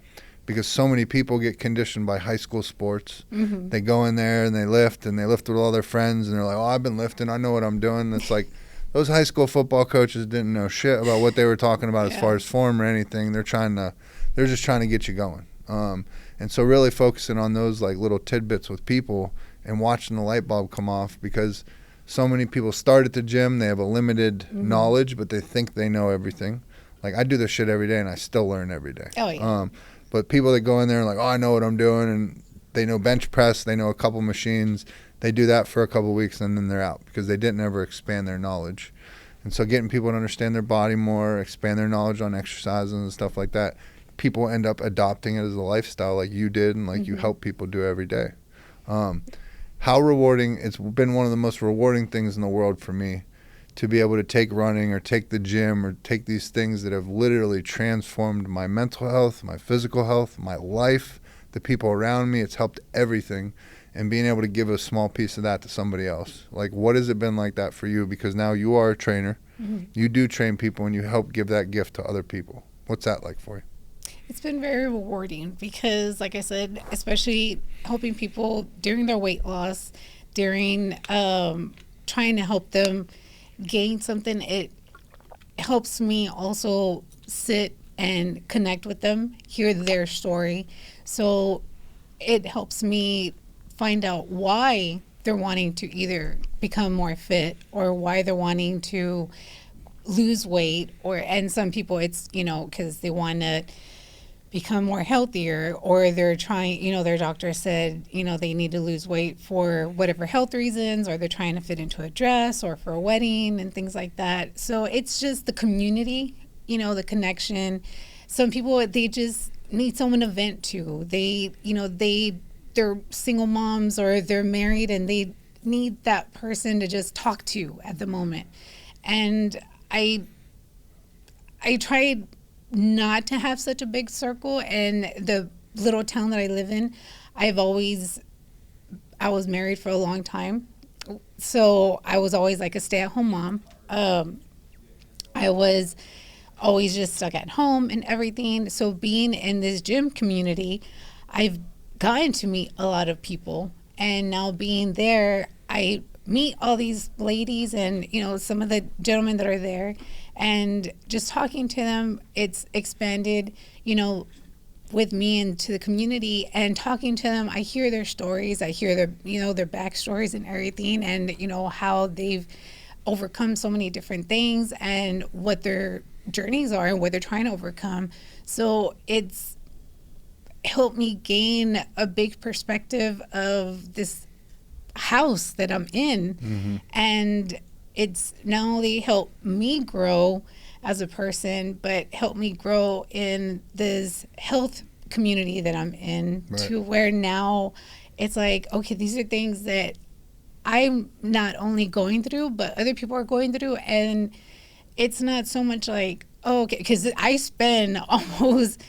because so many people get conditioned by high school sports. They go in there and they lift with all their friends, and they're like, oh, I've been lifting, I know what I'm doing. It's like those high school football coaches didn't know shit about what they were talking about as far as form or anything. They're just trying to get you going. And so really focusing on those little tidbits with people and watching the light bulb come off, because so many people start at the gym, they have a limited knowledge, but they think they know everything. I do this shit every day and I still learn every day. Oh, yeah. But people that go in there and oh, I know what I'm doing, and they know bench press, they know a couple machines, they do that for a couple weeks and then they're out because they didn't ever expand their knowledge. And so getting people to understand their body more, expand their knowledge on exercises and stuff like that, people end up adopting it as a lifestyle like you did and you help people do every day. How rewarding, it's been one of the most rewarding things in the world for me to be able to take running or take the gym or take these things that have literally transformed my mental health, my physical health, my life, the people around me. It's helped everything. And being able to give a small piece of that to somebody else. Like, what has it been like that for you? Because now you are a trainer. Mm-hmm. You do train people and you help give that gift to other people. What's that like for you? It's been very rewarding because, like I said, especially helping people during their weight loss, during trying to help them gain something, it helps me also sit and connect with them, hear their story. So it helps me find out why they're wanting to either become more fit or why they're wanting to lose weight, and some people it's, because they want to become more healthier, or they're trying, their doctor said, they need to lose weight for whatever health reasons, or they're trying to fit into a dress or for a wedding and things like that. So it's just the community, the connection. Some people, they just need someone to vent to. They're single moms or they're married and they need that person to just talk to at the moment. And I tried not to have such a big circle, and the little town that I live in, I was married for a long time. So I was always like a stay-at-home mom. I was always just stuck at home and everything. So being in this gym community, I've gotten to meet a lot of people, and now being there, I meet all these ladies and some of the gentlemen that are there, and just talking to them, it's expanded with me into the community. And talking to them, I hear their stories, I hear their backstories and everything, and how they've overcome so many different things and what their journeys are and what they're trying to overcome. So it's helped me gain a big perspective of this house that I'm in. Mm-hmm. And it's not only helped me grow as a person, but helped me grow in this health community that I'm in, right, to where now it's like, okay, these are things that I'm not only going through, but other people are going through. And it's not so much like, oh, okay, because I spend almost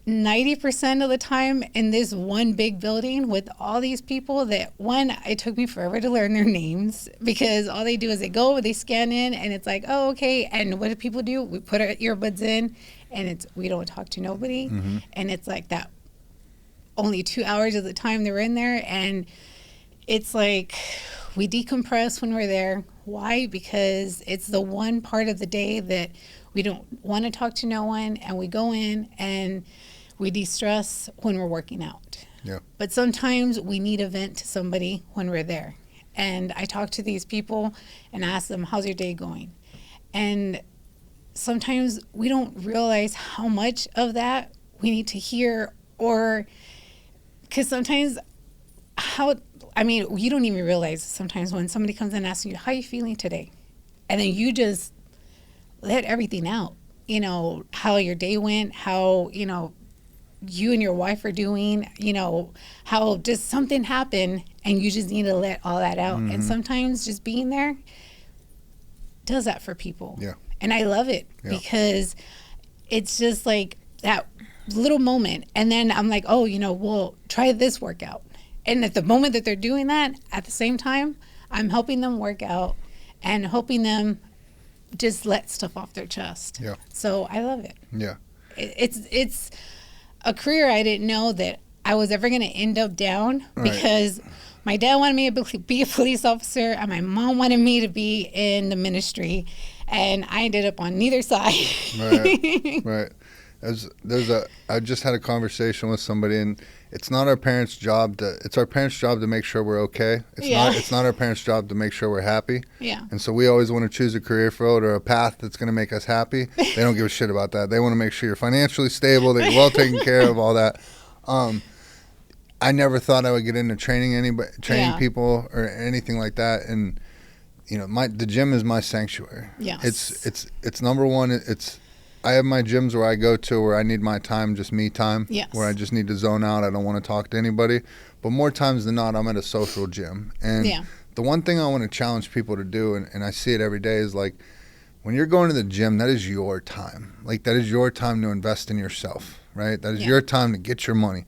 90% of the time in this one big building with all these people that, one, it took me forever to learn their names, because all they do is they go, they scan in, and it's like, oh, okay. And what do people do? We put our earbuds in, and we don't talk to nobody. Mm-hmm. And it's like that only 2 hours of the time they're in there. And it's like we decompress when we're there. Why? Because it's the one part of the day that we don't want to talk to no one, and we go in and we de-stress when we're working out. Yeah. But sometimes we need a vent to somebody when we're there. And I talk to these people and ask them, how's your day going? And sometimes we don't realize how much of that we need to hear, or because sometimes you don't even realize sometimes when somebody comes in and asks you, how are you feeling today? And then you just let everything out, how your day went, how, you and your wife are doing, how just something happened and you just need to let all that out. Mm-hmm. And sometimes just being there does that for people. Yeah. And I love it, yeah, because it's just like that little moment. And then I'm like, oh, we'll try this workout. And at the moment that they're doing that, at the same time, I'm helping them work out and helping them just let stuff off their chest. Yeah. So I love it. Yeah. It's a career I didn't know that I was ever going to end up down, because my dad wanted me to be a police officer and my mom wanted me to be in the ministry, and I ended up on neither side. Right. I just had a conversation with somebody, and it's not our parents' job it's our parents' job to make sure we're okay. It's not our parents' job to make sure we're happy. Yeah. And so we always want to choose a career field or a path that's going to make us happy. They don't give a shit about that. They want to make sure you're financially stable, that you're well taken care of, all that. I never thought I would get into training people or anything like that. And the gym is my sanctuary. Yes. It's number one. I have my gyms where I go to where I need my time, just me time, yes, where I just need to zone out. I don't want to talk to anybody. But more times than not, I'm at a social gym. And the one thing I want to challenge people to do, and I see it every day, is like, when you're going to the gym, that is your time. Like, that is your time to invest in yourself, right? That is your time to get your money.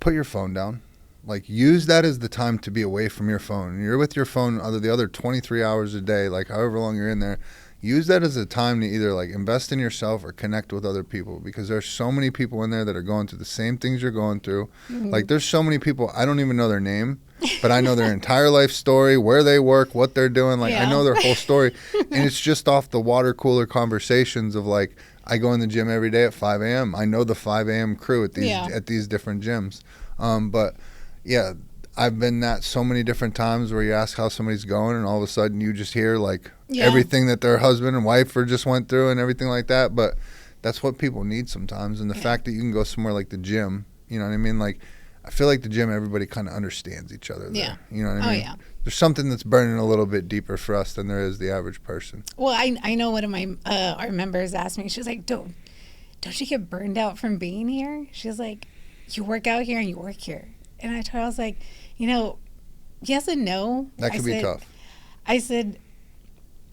Put your phone down. Like, use that as the time to be away from your phone. You're with your phone the other 23 hours a day, like however long you're in there. Use that as a time to either like invest in yourself or connect with other people, because there's so many people in there that are going through the same things you're going through. Mm-hmm. Like, there's so many people, I don't even know their name, but I know their entire life story, where they work, what they're doing. Like, I know their whole story. And it's just off the water cooler conversations of like, I go in the gym every day at 5 a.m. I know the 5 a.m. crew at these different gyms. But yeah, I've been that so many different times where you ask how somebody's going, and all of a sudden you just hear like everything that their husband and wife just went through and everything like that. But that's what people need sometimes. And the fact that you can go somewhere like the gym, you know what I mean? Like, I feel like the gym, everybody kind of understands each other there. Yeah. You know what I mean? Oh, yeah. There's something that's burning a little bit deeper for us than there is the average person. Well, I know one of my our members asked me, she's like, don't you get burned out from being here? She's like, you work out here and you work here. And I told her, I was like, you know, yes and no. That could be tough. I said,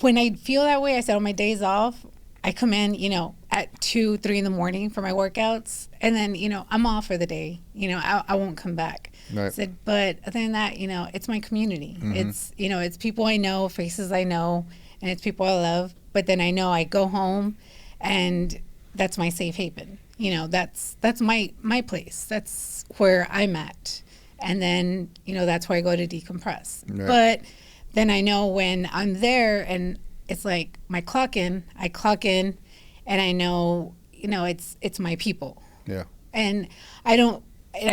when I feel that way, I said, on my days off, I come in, you know, at 2, 3 in the morning for my workouts. And then, you know, I'm off for the day. You know, I won't come back. Right. I said, but other than that, you know, it's my community. Mm-hmm. It's, you know, it's people I know, faces I know, and it's people I love. But then I know I go home and that's my safe haven. You know, that's my place. That's where I'm at. And then, you know, that's where I go to decompress. Right. But then I know when I'm there and it's like I clock in and I know, you know, it's my people. Yeah. And I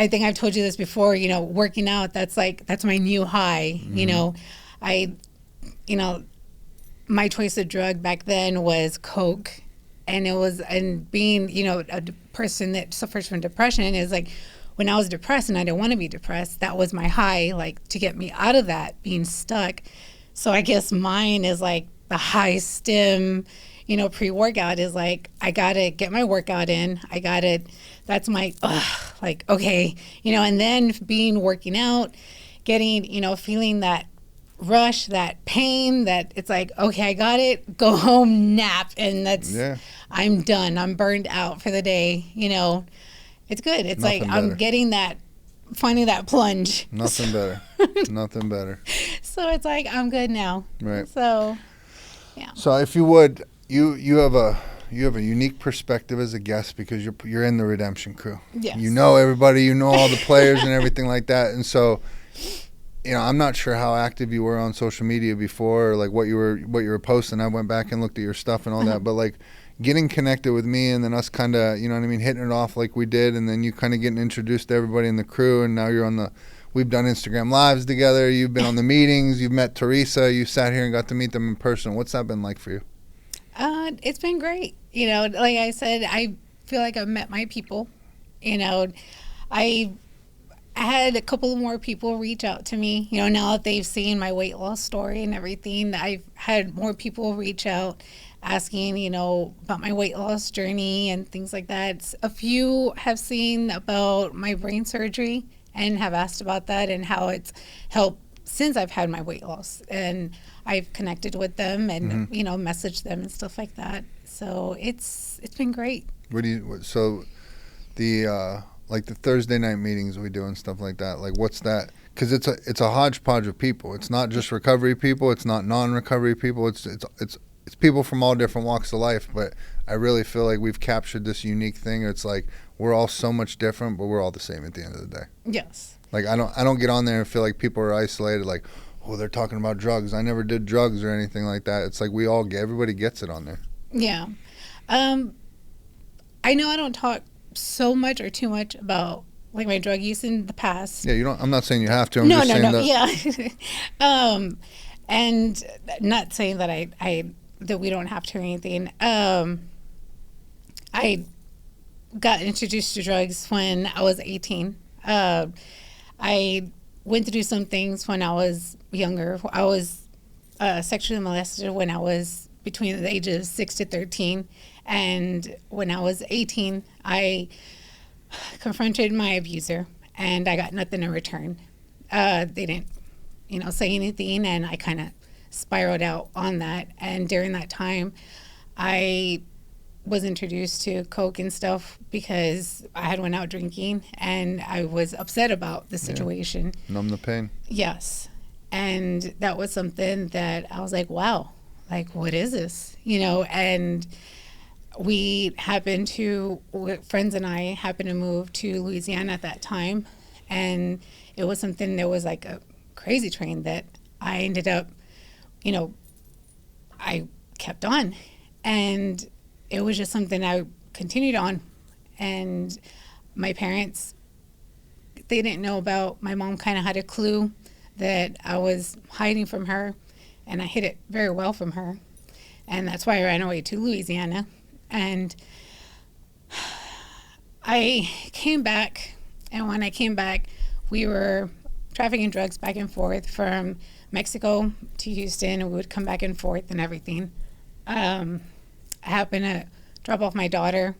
think I've told you this before, you know, working out, that's my new high. Mm-hmm. You know, my choice of drug back then was Coke. And being, you know, a person that suffers from depression is like, when I was depressed and I didn't want to be depressed, that was my high, like, to get me out of that, being stuck. So I guess mine is like the high stim, you know, pre-workout is like, I got to get my workout in. That's my, like, okay, you know, and then working out, getting, you know, feeling that rush, that pain, that it's like, okay, I got it, go home, nap. And I'm done. I'm burned out for the day, you know. It's good. It's Nothing like better. I'm getting finding that plunge. Nothing better. Nothing better. So it's like, I'm good now. Right. So, yeah. So if you would, you have a unique perspective as a guest because you're in the Redemption crew. Yes. You know everybody. You know all the players and everything like that. And so, you know, I'm not sure how active you were on social media before, or like what you were posting. I went back and looked at your stuff and all that, but like, getting connected with me and then us kind of, you know what I mean, hitting it off like we did, and then you kind of getting introduced to everybody in the crew, and now you're we've done Instagram lives together, you've been on the meetings, you've met Teresa, you sat here and got to meet them in person. What's that been like for you? It's been great. You know, like I said, I feel like I've met my people. You know, I had a couple more people reach out to me, you know, now that they've seen my weight loss story and everything. I've had more people reach out asking, you know, about my weight loss journey and things like that. A few have seen about my brain surgery and have asked about that and how it's helped since I've had my weight loss. And I've connected with them and, you know, messaged them and stuff like that. So it's been great. So the like the Thursday night meetings we do and stuff like that, like what's that? Because it's a hodgepodge of people. It's not just recovery people. It's not non-recovery people. It's people from all different walks of life. But I really feel like we've captured this unique thing. It's like we're all so much different, but we're all the same at the end of the day. Yes. Like I don't get on there and feel like people are isolated. Like, oh, they're talking about drugs. I never did drugs or anything like that. It's like everybody gets it on there. Yeah. I know I don't talk so much or too much about like my drug use in the past. Yeah, you don't. I'm not saying you have to. I'm just saying that. Yeah. And not saying that that we don't have to or anything. I got introduced to drugs when I was 18. I went to do some things when I was younger. I was sexually molested when I was between the ages of 6 to 13. And when I was 18, I confronted my abuser, and I got nothing in return. They didn't say anything, and I kind of spiraled out on that. And during that time, I was introduced to Coke and stuff because I had went out drinking and I was upset about the situation. Numb the pain. Yes. And that was something that I was like, wow, like, what is this? And we happened to, friends and I happened to move to Louisiana at that time. And it was something that was like a crazy train that I ended up, I kept on. And it was just something I continued on. And my parents, they didn't know about. My mom kind of had a clue that I was hiding from her, and I hid it very well from her. And that's why I ran away to Louisiana. And I came back, and when I came back, we were trafficking drugs back and forth from Mexico to Houston, and we would come back and forth and everything. I happened to drop off my daughter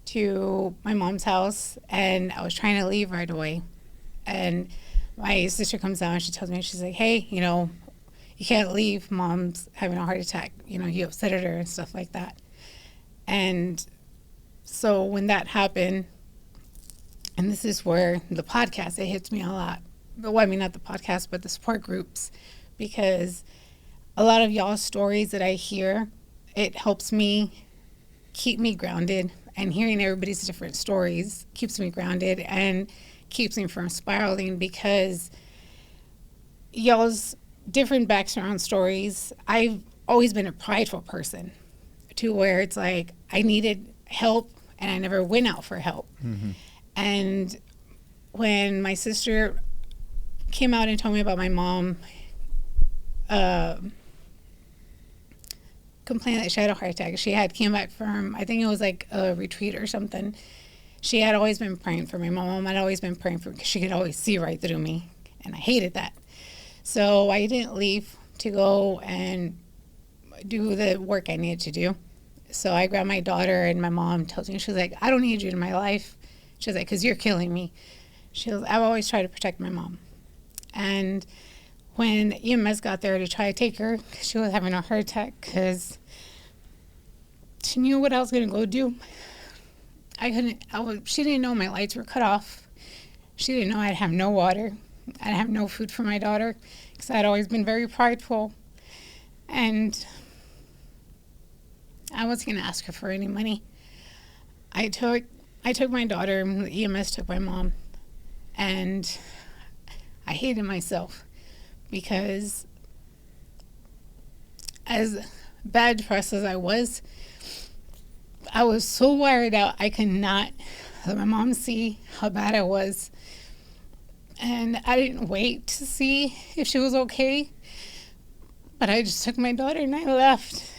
to my mom's house, and I was trying to leave right away. And my sister comes down and she tells me, she's like, hey, you can't leave. Mom's having a heart attack. You upset her and stuff like that. And so when that happened, and this is where the podcast, it hits me a lot. Well, I mean, not the podcast, but the support groups, because a lot of y'all's stories that I hear, it helps me keep me grounded, and hearing everybody's different stories keeps me grounded and keeps me from spiraling, because y'all's different background stories. I've always been a prideful person to where it's like I needed help and I never went out for help. Mm-hmm. And when my sister came out and told me about my mom complained that she had a heart attack. She had came back from, I think it was like a retreat or something. She had always been praying for me. My mom had always been praying for me because she could always see right through me, and I hated that. So I didn't leave to go and do the work I needed to do. So I grabbed my daughter, and my mom tells me, she's like, I don't need you in my life. She's like, because you're killing me. She goes, I've always tried to protect my mom. And when EMS got there to try to take her, she was having a heart attack because she knew what I was going to go do. She didn't know my lights were cut off. She didn't know I'd have no water. I'd have no food for my daughter because I'd always been very prideful. And I wasn't going to ask her for any money. I took my daughter, and the EMS took my mom, and I hated myself because as bad depressed as I was so wired out I could not let my mom see how bad I was. And I didn't wait to see if she was okay, but I just took my daughter and I left.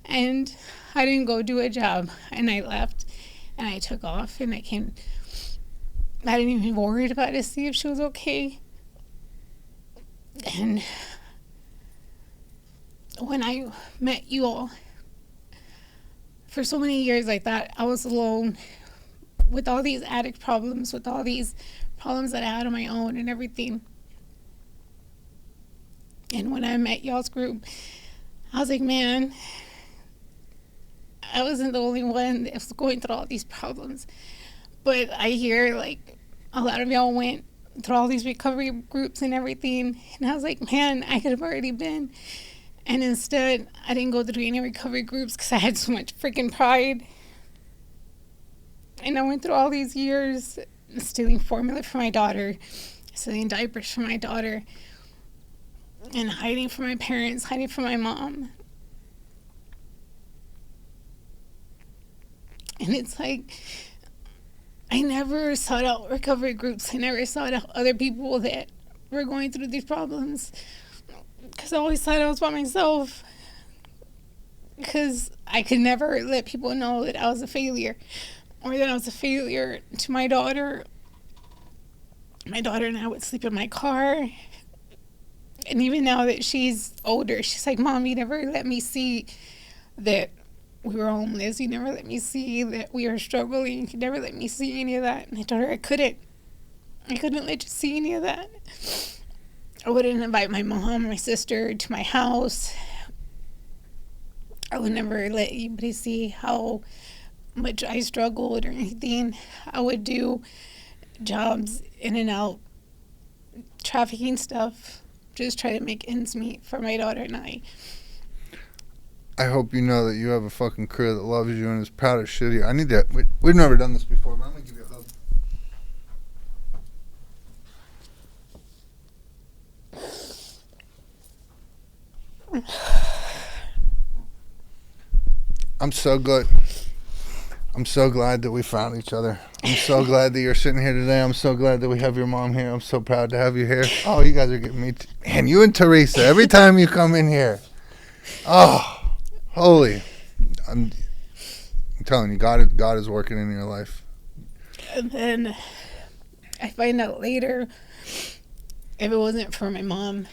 And I didn't go do a job, and I left, and I took off, and I didn't even worry about to see if she was okay. And when I met you all, for so many years I thought I was alone with all these addict problems, with all these problems that I had on my own and everything. And when I met y'all's group, I was like, man, I wasn't the only one that was going through all these problems. But I hear like a lot of y'all went through all these recovery groups and everything, and I was like, man, I could have already been. And instead, I didn't go through any recovery groups because I had so much freaking pride. And I went through all these years stealing formula for my daughter, stealing diapers for my daughter, and hiding from my parents, hiding from my mom. And it's like, I never sought out recovery groups. I never sought out other people that were going through these problems because I always thought I was by myself, because I could never let people know that I was a failure or that I was a failure to my daughter. My daughter and I would sleep in my car. And even now that she's older, she's like, Mom, you never let me see that we were homeless. You never let me see that we were struggling. You never let me see any of that. And I told her I couldn't let you see any of that. I wouldn't invite my mom, my sister to my house. I would never let anybody see how much I struggled or anything. I would do jobs in and out, trafficking stuff, just try to make ends meet for my daughter and I. I hope you know that you have a fucking crew that loves you and is proud as shit of you. I need that. We've never done this before, but I'm going to give you a hug. I'm so glad that we found each other. I'm so glad that you're sitting here today. I'm so glad that we have your mom here. I'm so proud to have you here. Oh, you guys are getting me. And you and Teresa, every time you come in here. Oh, holy. I'm telling you, God is working in your life. And then I find out later, if it wasn't for my mom,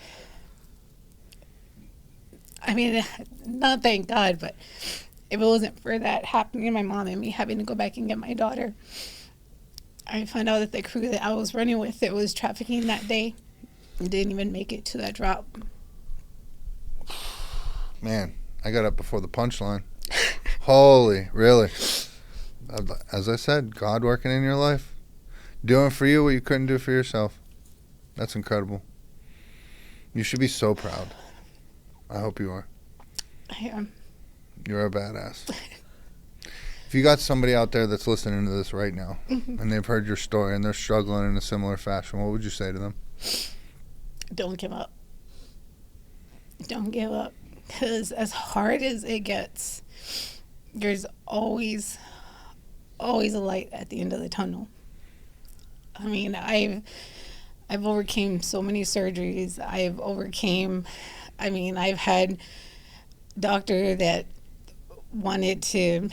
I mean, not thank God, but if it wasn't for that happening to my mom and me having to go back and get my daughter, I found out that the crew that I was running with, it was trafficking that day, didn't even make it to that drop. Man, I got up before the punchline. Holy, really. As I said, God working in your life. Doing for you what you couldn't do for yourself. That's incredible. You should be so proud. I hope you are. I am. You're a badass. If you got somebody out there that's listening to this right now and they've heard your story and they're struggling in a similar fashion, what would you say to them? Don't give up. Don't give up. Because as hard as it gets, there's always a light at the end of the tunnel. I mean, I've overcame so many surgeries. I've had doctor that wanted to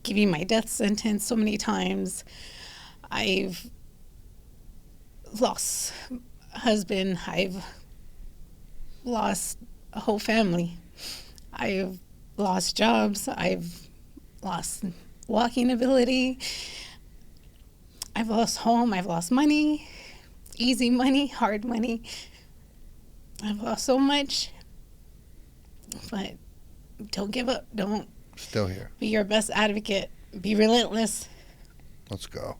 give me my death sentence so many times. I've lost a husband. I've lost a whole family. I've lost jobs. I've lost walking ability. I've lost home. I've lost money. Easy money, hard money. I've lost so much. But don't give up. Don't. Still here. Be your best advocate. Be relentless. Let's go.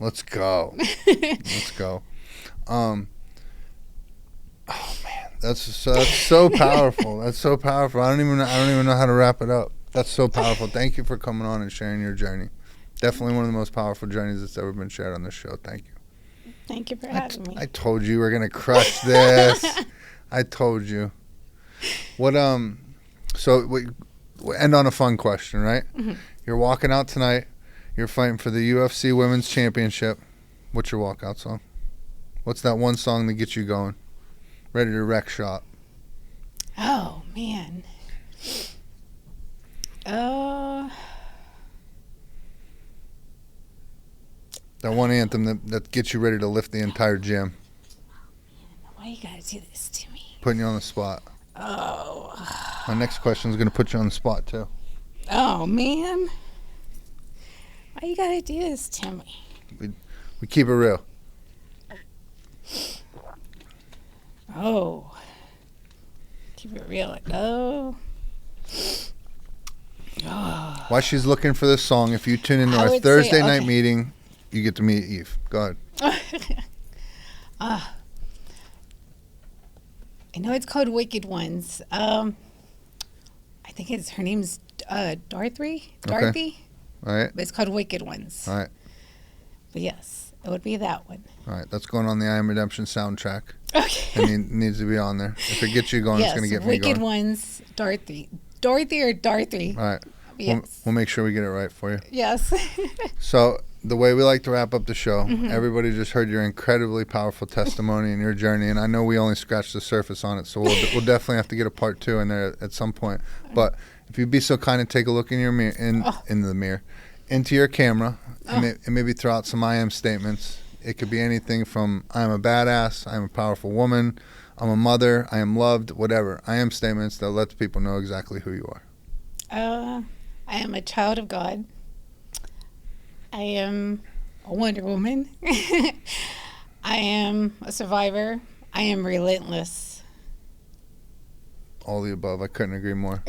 Let's go. Let's go. Oh man, that's so powerful. That's so powerful. I don't even know how to wrap it up. That's so powerful. Thank you for coming on and sharing your journey. Definitely one of the most powerful journeys that's ever been shared on this show. Thank you. Thank you for having me. I told you we were gonna crush this. I told you. What so we end on a fun question, right? Mm-hmm. You're walking out tonight. You're fighting for the UFC Women's Championship. What's your walkout song? What's that one song that gets you going? Ready to wreck shop. Oh, man. That one anthem that gets you ready to lift the entire gym. Why you gotta do this to me? Putting you on the spot. Oh. My next question is going to put you on the spot, too. Oh, man. Why you gotta do this to me? We keep it real. Oh. Keep it real. Oh. While she's looking for this song, if you tune into our Thursday night meeting, you get to meet Eve. Go ahead. I know it's called Wicked Ones. I think her name's Dorothy. Okay. All right. But it's called Wicked Ones. All right. But yes, it would be that one. All right. That's going on the I Am Redemption soundtrack. Okay. It needs to be on there. If it gets you going, yes, it's going to get me going. Wicked Ones, Dorothy. Dorothy or Dorothy? All right. Yes. We'll make sure we get it right for you. Yes. So the way we like to wrap up the show, everybody just heard your incredibly powerful testimony and your journey, and I know we only scratched the surface on it, so we'll definitely have to get a part 2 in there at some point. But if you'd be so kind and take a look in your mirror, into the mirror, into your camera, and maybe throw out some I am statements. It could be anything from I am a badass, I am a powerful woman, I'm a mother, I am loved, whatever. I am statements that let people know exactly who you are. I am a child of God. I am a Wonder Woman. I am a survivor. I am relentless. All the above. I couldn't agree more.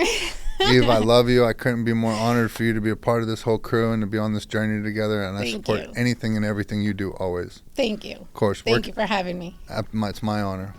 Eve, I love you. I couldn't be more honored for you to be a part of this whole crew and to be on this journey together. And I support anything and everything you do always. Thank you. Of course. Thank you for having me. It's my honor.